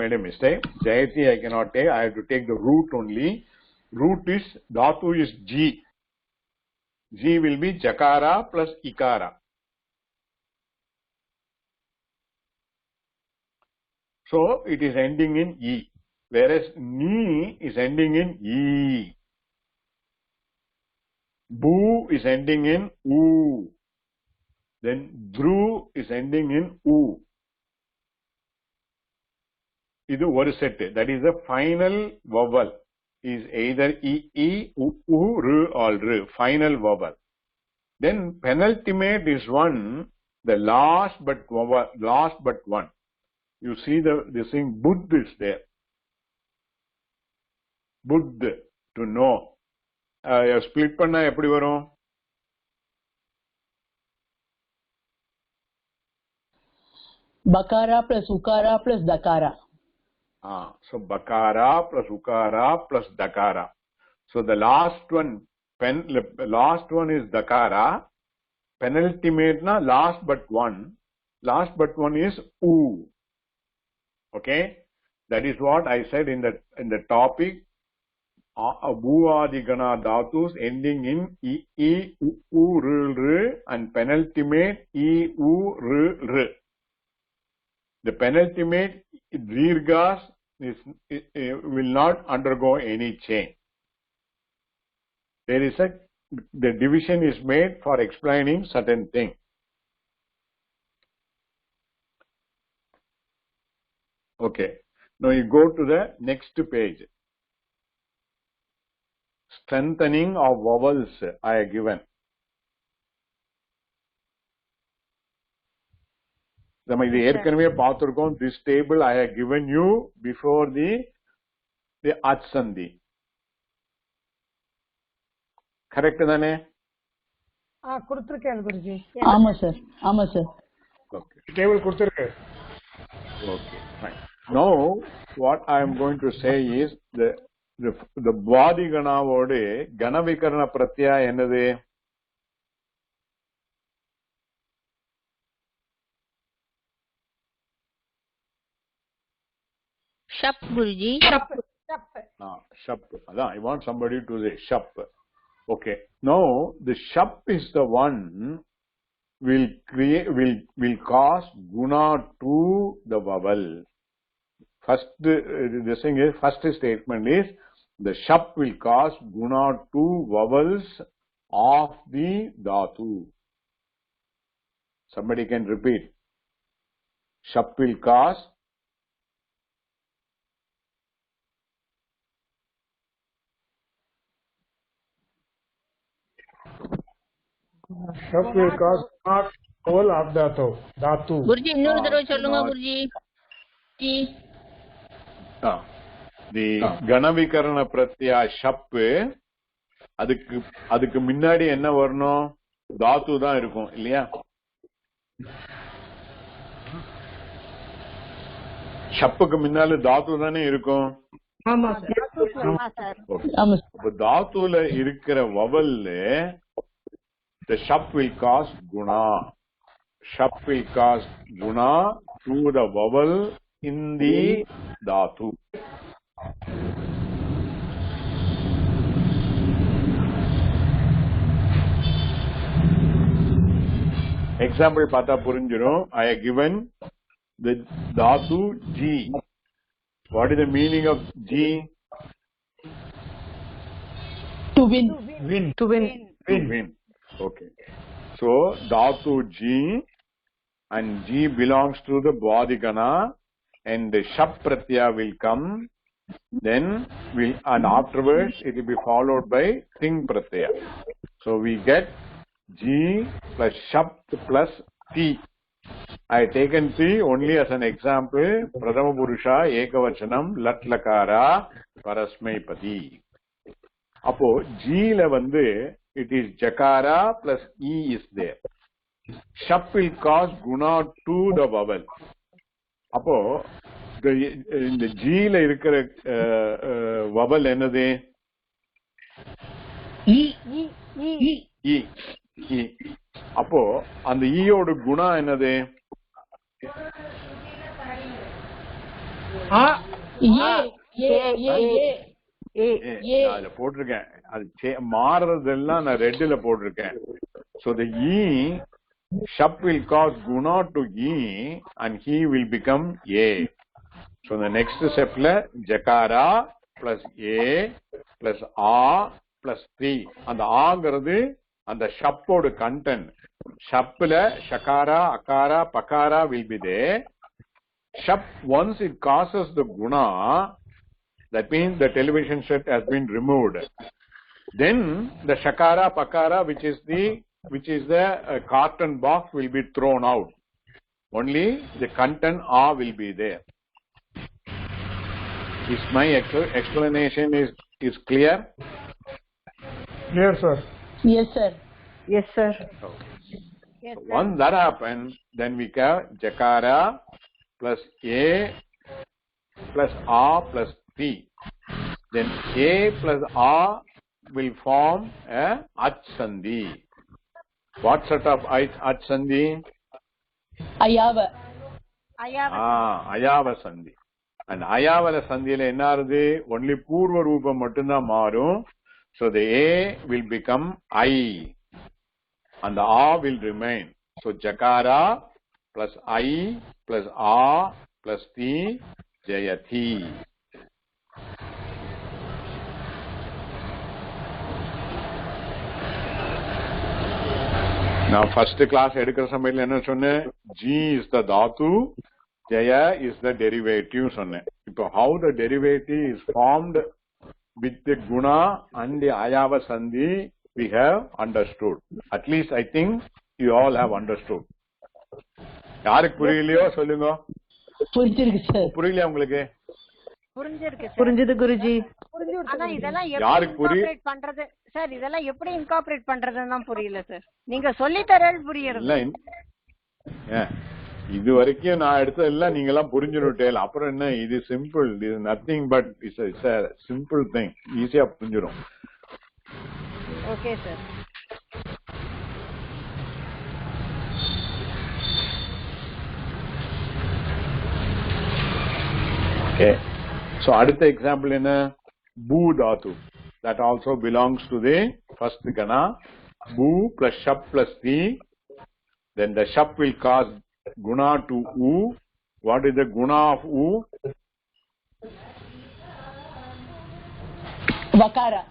made a mistake. Jayati I cannot take. I have to take the root only. Root is dhatu is G. G will be Jakara plus Ikara. So it is ending in E, whereas Ni is ending in E. Bu is ending in U. Then Dhru is ending in U. This is one set. That is the final vowel. Is either E, U, R or R. Final vowel. Then penultimate is one. The last but one. You see this thing, Buddh is there. Buddh, to know. Split panna eppadi varum? Bakara plus Ukara plus Dakara. So Bakara plus Ukara plus Dakara. So the last one is dakara. Penultimate na last but one. Last but one is u. Okay, that is what I said in the topic. Bhuvadigana dhatus ending in e, u, r, and penultimate e, u, r. The penultimate dirghas will not undergo any change. The division is made for explaining certain thing. Okay. Now you go to the next page. Strengthening of vowels I have given. This table I have given you before the Atsandhi. Correct, Dane? கொடுத்திருக்கேன் குருஜி. ஆமா sir, ஆமா sir. Okay. Table கொடுத்திருக்கு. Okay, fine. Now, what I am going to say is the Bhadiganaavodu Ganavikarana Pratyaya என்னது? Shap, Guruji. Shap. Shap. I want somebody to say Shap. Okay. Now, the Shap is the one will cause guna to the vowel. First, this thing is, first statement is the Shap will cause guna to vowels of the dhatu. Somebody can repeat. Shap will cause Shap will cause not all of dhatu. Guruji, இன்னொரு தடவை சொல்லுங்க Guruji. the Ganavikarana Pratyaya Shap அதுக்கு முன்னாடி என்ன வரணும்? தாத்து தான் இருக்கும் இல்லையா? ஷப்புக்கு முன்னால தாத்து தானே இருக்கும். ஆமா சார். அப்ப தாத்துல இருக்கிற vowel the shap will cause guna. Shap will cause guna to the vowel in the dhatu. Example pata purinjirum. I have given the dhatu G. What is the meaning of G? To win. Win. To win. Win. Okay. So dhatu G, and G belongs to the Bhadigana, and the Shap Pratyaya will come. Then and afterwards it will be followed by Ting Pratyaya. So we get G plus Shap plus T. I have taken T only as an example. Pradama Purusha Ekavachanam Lat Lakara Parasmaipati. Appo G la vandu it is Jakara plus E is there. Shap will cause guna to the vowel. Appo in the G la irukra vowel enadhu? E. Appo and the E odu guna enadhu? அதுல போட்டிருக்கேன். அது மாறுறதெல்லாம் நான் ரெட்ல போட்டிருக்கேன். So the E, Shap will cause guna to E and he will become A. So the next step la Jakara plus A plus A plus 3. And the ஆங்கிறது அந்த ஷப்போட content. ஷப்ல Shakara, Akara, Pakara will be there. Shap, once it causes the guna, that means the television set has been removed. Then the Shakara, Pakara, which is the carton box, will be thrown out. Only the content A will be there. Is my explanation is clear? Clear, sir. Yes, sir. Yes, sir. Yes, sir. Once that happens, then we have Jakara plus A plus A plus T. Then A plus A will form a ach sandhi. What sort of ach sandhi? Ayava. Ayava sandhi. And ayavala sandhila enna arudhu? Only purva roopam mattumda maarum. So the a will become I and the a will remain. So jakara plus I plus a plus ti jayati. Now first class edukra samayila enna sonne? G is the dhatu, jaya is the derivative sonne. Ipo how the derivative is formed with the guna and the ayava sandhi we have understood. At least I think you all have understood. யாருக்கு புரியலையோ சொல்லுங்க. புரிஞ்சிருக்கு sir. புரியலையா உங்களுக்கு? புரிஞ்சது குருஜி. ஆனா இதெல்லாம் எப்படி incorporate பண்றது சார்? இதெல்லாம் எப்படி இன்கார்ப்பரேட் பண்றதுன்னு தான் புரியல சார். நீங்க சொல்லி தரது புரியுது. இது வரைக்கும் நான் எடுத்ததெல்லாம் நீங்க எல்லாம் புரிஞ்சுட்டேன். அப்புறம் என்ன, இது சிம்பிள், இது nothing but it's a simple thing. ஈஸியா புரிஞ்சிடும். Okay sir. Okay. So அடுத்த எக்ஸாம்பிள் என்ன? பூ தாத்து. That also belongs to the first gana. Bu plus shap plus ti. Then the shap will cause guna to u. What is the guna of u? Vakara.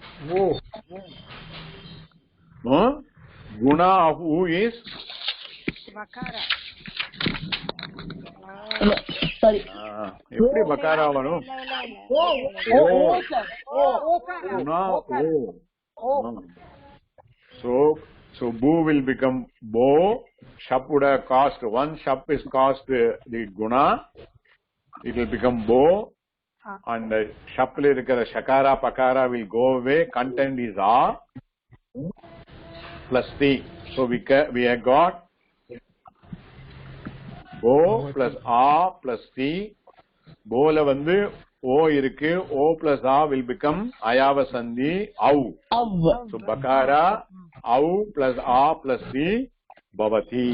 Guna of u is vakara. Sorry. எப்படி வக்காரா வரும்? Guna o. So bu will become bo. Shap would have caused, one shap is caused the guna. It will become bo. And shap le irukra shakara pakara will go away. Content is a plus t. So we have got bo plus a plus t. bo la vandu o irukku, o plus a will become ayava sandhi au. So bakara au plus a plus t bhavati.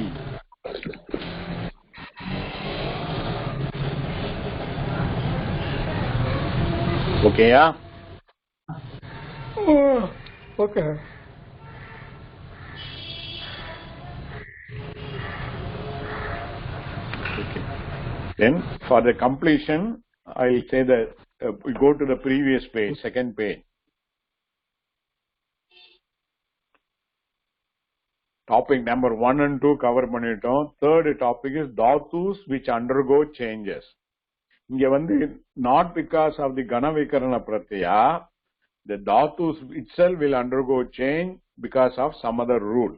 Okay, yeah? Okay. Then for the completion, I'll say that we go to the previous page, second page. Topic number 1 and 2 cover பண்ணிட்டோம். Third topic is dhatus which undergo changes. இங்க வந்து not because of the gana vikarana pratyaya, the dhatus itself will undergo change because of some other rule.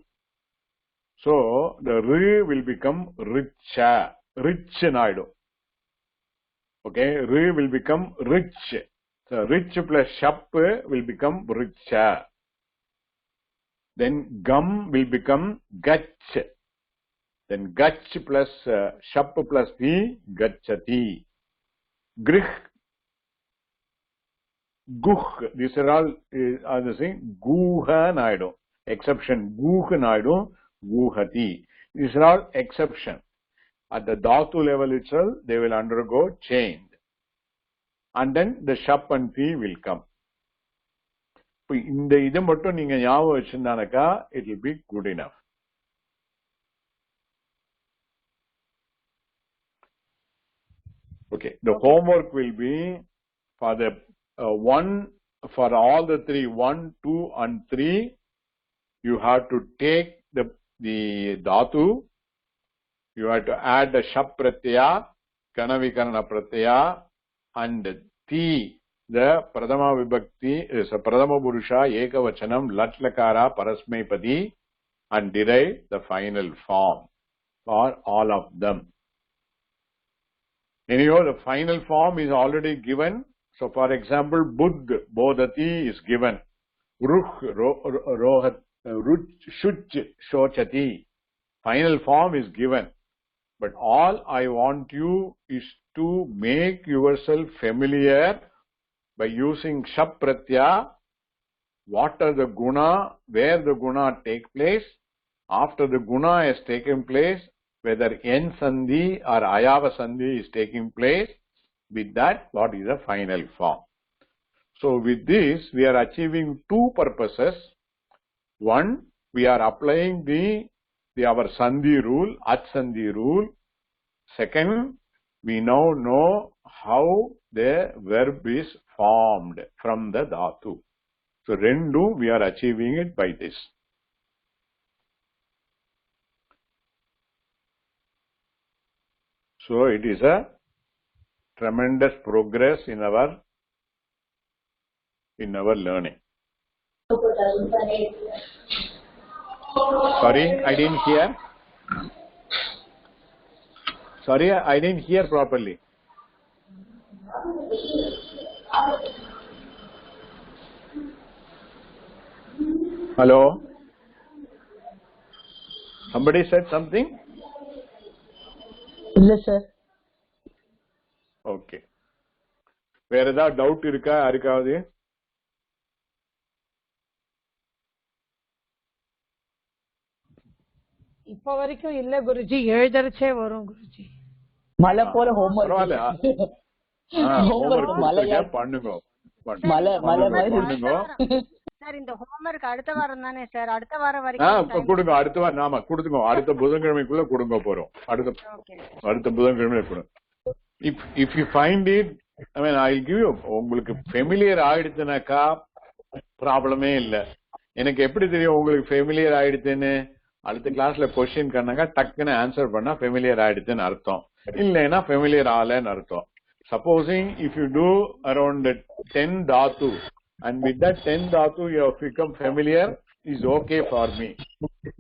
So the ri will become richa. Rich naidum. Okay, ri will become rich. So rich plus shap will become richa. Then gum will become gach. Then gach plus shap plus ti gachati. Grih, guh. These are all the same. Guha naidum. Exception. Guh naidum. Guhati. These are all exception. At the dhatu level itself, they will undergo change. And then the shap and ti will come. இந்த இதை மட்டும் நீங்க ஞாபகம் வச்சிருந்தானக்கா it will be good enough. Okay, the homework will be for the for all the three, 1, 2 and 3, you have to take the dhatu. You have to add the shap pratyaya, gana vikarana pratyaya, and ti, the pradama vibhakti, is a pradama purusha, ekavachanam, latlakara, parasmaipadi, and derive the final form for all of them. Anyhow, the final form is already given. So, for example, buddh, bodhati is given. Ruh, rohat, ruch, shuch, shochati. Final form is given. But all I want you is to make yourself familiar by using shap pratyaya what are the guna, where the guna take place, after the guna has taken place, whether N Sandhi or Ayava Sandhi is taking place, with that, what is the final form. So with this, we are achieving two purposes. One, we are applying our Sandhi rule, At Sandhi rule. Second, we now know how the verb is formed from the dhatu. So rendu, we are achieving it by this. So it is a tremendous progress in our learning. Sorry, I didn't hear. Sorry, I didn't hear properly. Hello? Somebody said something? இல்ல sir. Okay. வேற ஏதாவது doubt இருக்கா யாருக்காவது? இப்ப வரைக்கும் இல்ல குருஜி, எழுதறச்சே வரும் குருஜி. மலை போல ஹோம்வொர்க். பரவாயில்ல. ஹோம்வொர்க் மலையா பண்ணுங்க. மலை மாதிரி பண்ணுங்க. சார் இந்த ஹோம்வொர்க் அடுத்த வாரம் தானே சார்? அடுத்த வாரம் வரைக்கும் கொடுங்க. அடுத்த வாரம் நாம கொடுங்க. அடுத்த புதன்கிழமைக்குள்ள கொடுங்க போறோம். அடுத்த புதன்கிழமை கொடுங்க. If you find it, I mean, I'll give you. உங்களுக்கு ஃபெமிலியர் ஆயிடுச்சுனாக்கா ப்ராப்ளமே இல்ல. எனக்கு எப்படி தெரியும் உங்களுக்கு ஃபெமிலியர் ஆயிடுச்சுன்னு? அடுத்த கிளாஸ்ல கொஸ்டின் கண்ணாங்க டக்குன்னு ஆன்சர் பண்ணா ஃபெமிலியர் ஆயிடுச்சுன்னு அர்த்தம். இல்லைன்னா ஃபெமிலியர் ஆகலன்னு அர்த்தம். Supposing if you do around 10 dhatu and with that 10 dhatu you have become familiar, is okay for me.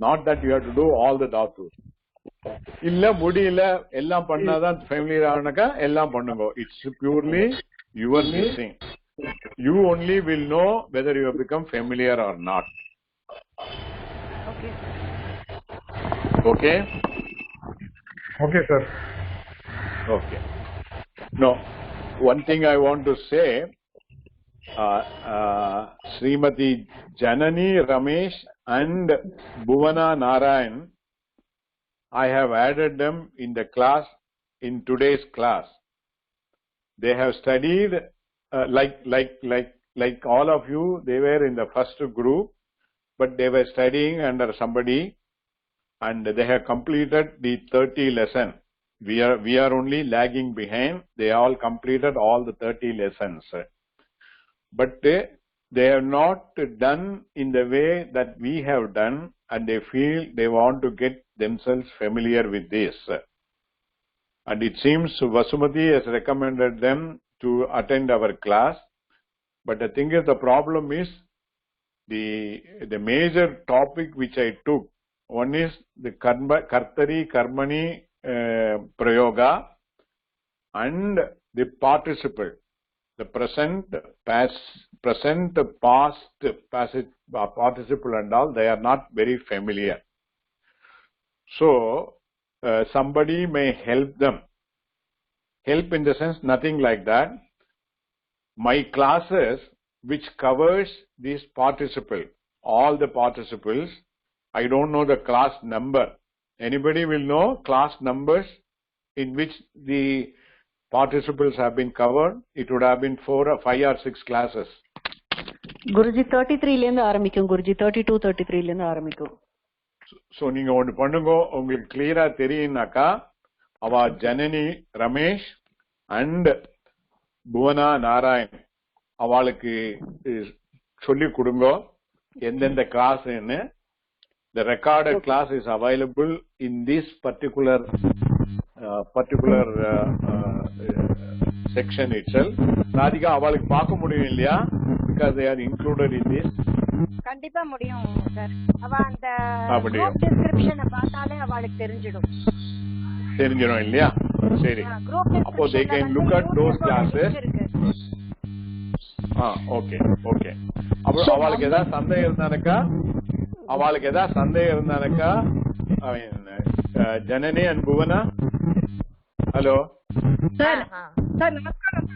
Not that you have to do all the dhatu. இல்ல முடியல எல்லாம் பண்ணாதான் ஃபெமிலியர் ஆனாக்கா எல்லாம் பண்ணுங்க. It's purely your missing. You only will know whether you have become familiar or not. Okay? Okay, sir. Okay. No, one thing I want to say, Srimati Janani Ramesh and Bhuvana Narayan, I have added them in the class, in today's class. They have studied, like all of you, they were in the first group, but they were studying under somebody and they have completed the 30 lesson. We are only lagging behind. They all completed all the 30 lessons. But they have not done in the way that we have done, and they feel they want to get themselves familiar with this. And it seems Vasumati has recommended them to attend our class. But the thing is, the problem is the major topic which I took. One is the Kartari Karmani Prayoga and the participle, the present, past, participle and all, they are not very familiar. So, somebody may help them. Help in the sense, nothing like that. My classes, which covers this participle, all the participles, I don't know the class number. Anybody will know class numbers in which the participles have been covered? It would have been 4 or 5 or 6 classes. Guruji 33 ல இருந்து ஆரம்பிக்கும் குருஜி, 32 33 ல இருந்து ஆரம்பிக்கும். So நீங்க ஒன்னு பண்ணுங்க, உங்களுக்கு கிளியரா தெரியும்னாக்கா அவ ஜனனி ரமேஷ் அண்ட் புவனா நாராயண் அவளுக்கு சொல்லி கொடுங்க எந்தெந்த கிளாஸ்ன்னு. The recorded class is available in this particular section itself. Radhika, அவளுக்கு பார்க்க முடியும் இல்லையா? Because they are included in this. கண்டிப்பா முடியும் சார். அவ அந்த group description பார்த்தாலே அவளுக்கு தெரிஞ்சிடும் இல்லையா? சரி. அப்போ they can look at those classes. Okay. அப்போ அவளுக்கு ஏதாவது சந்தேகம் இருந்தானக்கா Janani and Bhuvana. Hello sir. நமஸ்காரம்.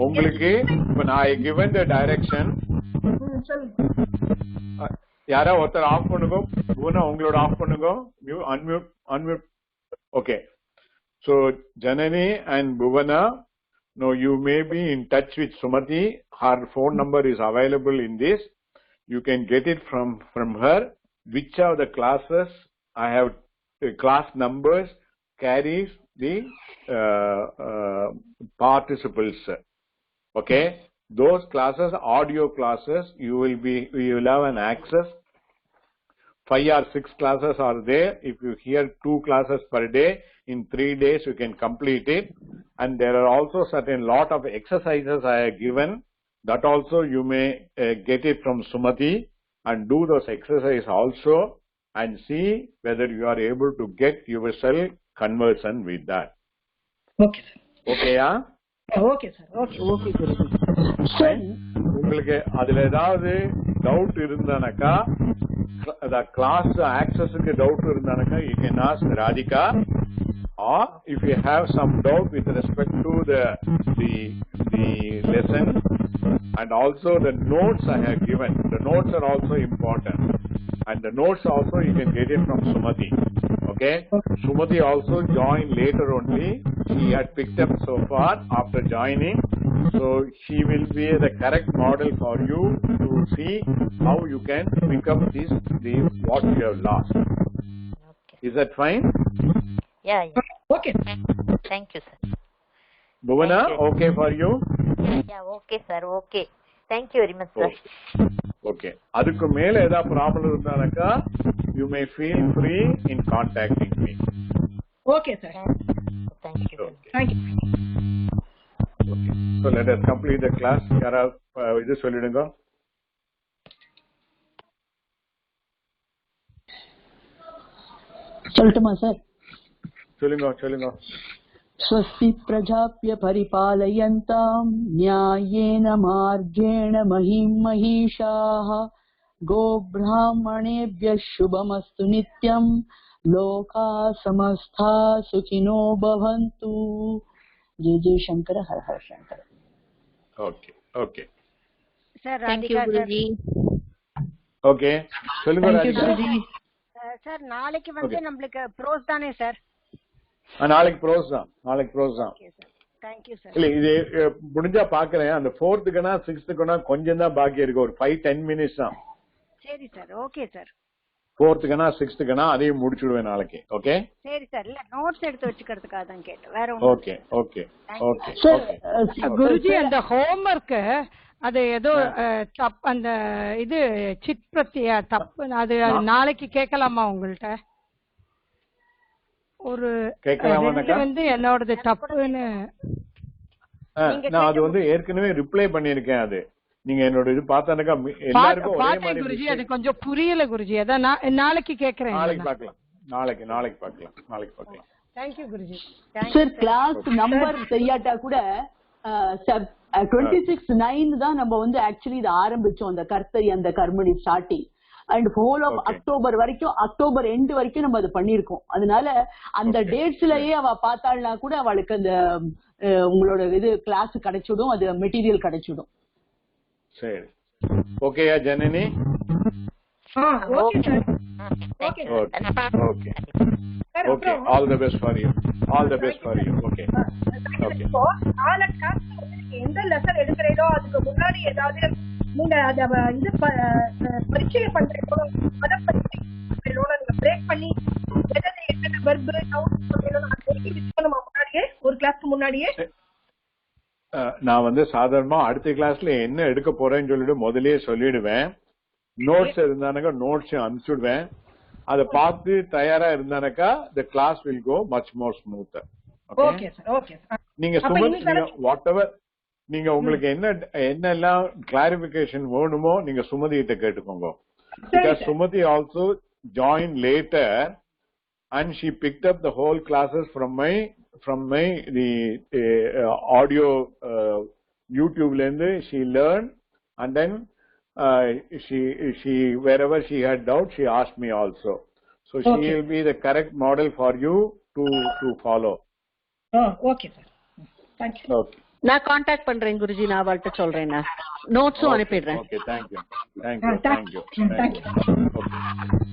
உங்களுக்கு இப்ப நான் given the direction, யாரா ஒருத்தர் ஆஃப் பண்ணுங்க. புவனா உங்களோட ஆஃப் பண்ணுங்க. Unmute. Okay. So Janani and Bhuvana, no, you may be in touch with Sumati. Her phone number is available in this. You can get it from her. Which of the classes I have class numbers carries the participles. Okay, those classes, audio classes, you will have an access. 5 or 6 classes are there. If you hear 2 classes per day, in 3 days you can complete it. And there are also certain lot of exercises I have given. That also you may get it from Sumati and do those exercises also and see whether you are able to get yourself conversant with that. Okay, sir. Okay, yeah? Okay, sir. Okay. Okay குருஜி. உங்களுக்கு அதுல ஏதாவது doubt இருந்தானக்கா, class ஆக்சஸ்க்கு doubt இருந்தானக்கா, you can ask Radhika. Or if you have some doubt with respect to the lesson and also the notes I have given, the notes are also important. And the notes also you can get it from Sumati. Okay? Sumati also joined later only. She had picked up so far after joining. So she will be the correct model for you to see how you can pick up what you have lost. Okay. Is that fine? Yeah. Okay. Thank you, sir. Bhuvana, okay for you? Yeah, okay, sir. Okay. Thank you very much, sir. Okay. அதுக்கு மேல ஏதாவது problem இருந்தானக்கா, you may feel free in contacting me. Okay, sir. Thank you. Okay. Thank you. Okay. So let us complete the class. யாராவது இது சொல்லிடுங்க. சொல்லட்டுமா sir? சொல்லுங்க. स्वस्ति प्रजाप्य परिपालयन्तां न्यायेन मार्गेण महीं महिषाः गोब्राह्मणेभ्यः शुभमस्तु नित्यं लोकाः समस्ता सुखिनो भवन्तु. जय जय Shankar, Har Har Shankar. Okay. Sir, Thank you Radhika, sir. குருஜி. Okay. சொல்லுங்க Thank you ராதிகா. குருஜி. சார் நாளைக்கு வந்து Okay. நம்மளுக்கு ப்ரோஸ் தானே சார்? நாளைக்கு ப்ரோஸ் தான். Okay sir. Thank you sir. இல்ல இது முடிஞ்சா பாக்குறேன். அந்த 4th-க்குனா 6th-க்குனா கொஞ்சம் தான் பாக்கி இருக்கு. ஒரு 5-10 minutes தான். சரி சார். Okay sir. 4th-க்குனா 6th-க்குனா அதையும் முடிச்சிடுவேன் நாளைக்கு. ஓகே. சரி சார். இல்ல நோட்ஸ் எடுத்து வச்சுக்கிறதுக்காக தான் கேட்டேன். வேற ஒண்ணும் ஓகே. சார் குருஜி அந்த ஹோம்வொர்க் அது ஏதோ தப்பு, அந்த இது சிட் பிரத்யா தப்பு, அது நாளைக்கு கேட்கலாமா உங்கள்ட்ட? ஒரு வந்து என்னோடது தப்புன்னு நான் அது வந்து ஏற்கனவே ரிப்ளை பண்ணிருக்கேன். அது நீங்க என்னோட இது பார்த்தானக்கா எல்லாருக்கும் ஒரே மாதிரி குருஜி. அது கொஞ்சம் புரியல குருஜி. அதான் நாளைக்கு கேக்குறேன். நாளைக்கு பார்க்கலாம். நாளைக்கு பார்க்கலாம். Thank you குருஜி. சார் கிளாஸ் நம்பர் தெரியாட்டா கூட 26/9 தான் நம்ம வந்து ஆக்சுவலி இது ஆரம்பிச்சோம். அந்த கர்த்தரி அந்த கர்மணி starting and whole of October வரைக்கும், அக்டோபர் எண்ட் வரைக்கும் நம்ம அது பண்ணிருக்கோம். அதனால அந்த டேட்ஸ்லயே அவ பார்த்தாள்னா கூட அவளுக்கு அந்த உங்களோட இது கிளாஸ் கிடைச்சிடும், அது மெட்டீரியல் கிடைச்சிடும். சரி. ஓகேயா Janani? Okay sir. Okay. Okay. All the best for you. Okay. இப்போ நாளை கிளாஸ் எந்த லெசன் எடுக்கிறீங்களோ அதுக்கு முன்னாடி ஏதாவது நீங்க அத இது பரிச்சயம் பண்றீங்களோ, அத பரிச்சயம் பிரேக் பண்ணி என்னென்ன வெர்ப் சவுண்ட் முன்னாடியே ஒரு கிளாஸ்க்கு முன்னாடியே நான் வந்து சாதாரணமா அடுத்த கிளாஸ்ல என்ன எடுக்க போறேன்னு சொல்லிட்டு முதல்லயே சொல்லிடுவேன். நோட்ஸ் இருந்தானக்கா நோட்ஸ் அனுப்பிச்சுடுவேன். அதை பார்த்து தயாரா இருந்தானக்கா the class will go much more smoother. Okay sir. Okay sir. நீங்க வாட் எவர் நீங்க உங்களுக்கு என்னெல்லாம் கிளாரிபிகேஷன் வேணுமோ நீங்க சுமதி கிட்ட கேட்டுக்கோங்க. Because Sumati also joined later and she picked up the whole classes from my the audio YouTube lende. She learned and then she wherever she had doubt she asked me also. So she will be the correct model for you to follow. Okay sir. Thank you. Okay. நான் contact பண்றேன் குருஜி, நான் அவள்கிட்ட சொல்றேன், நான் நோட்ஸும் அனுப்பிடுறேன். Okay, thank you.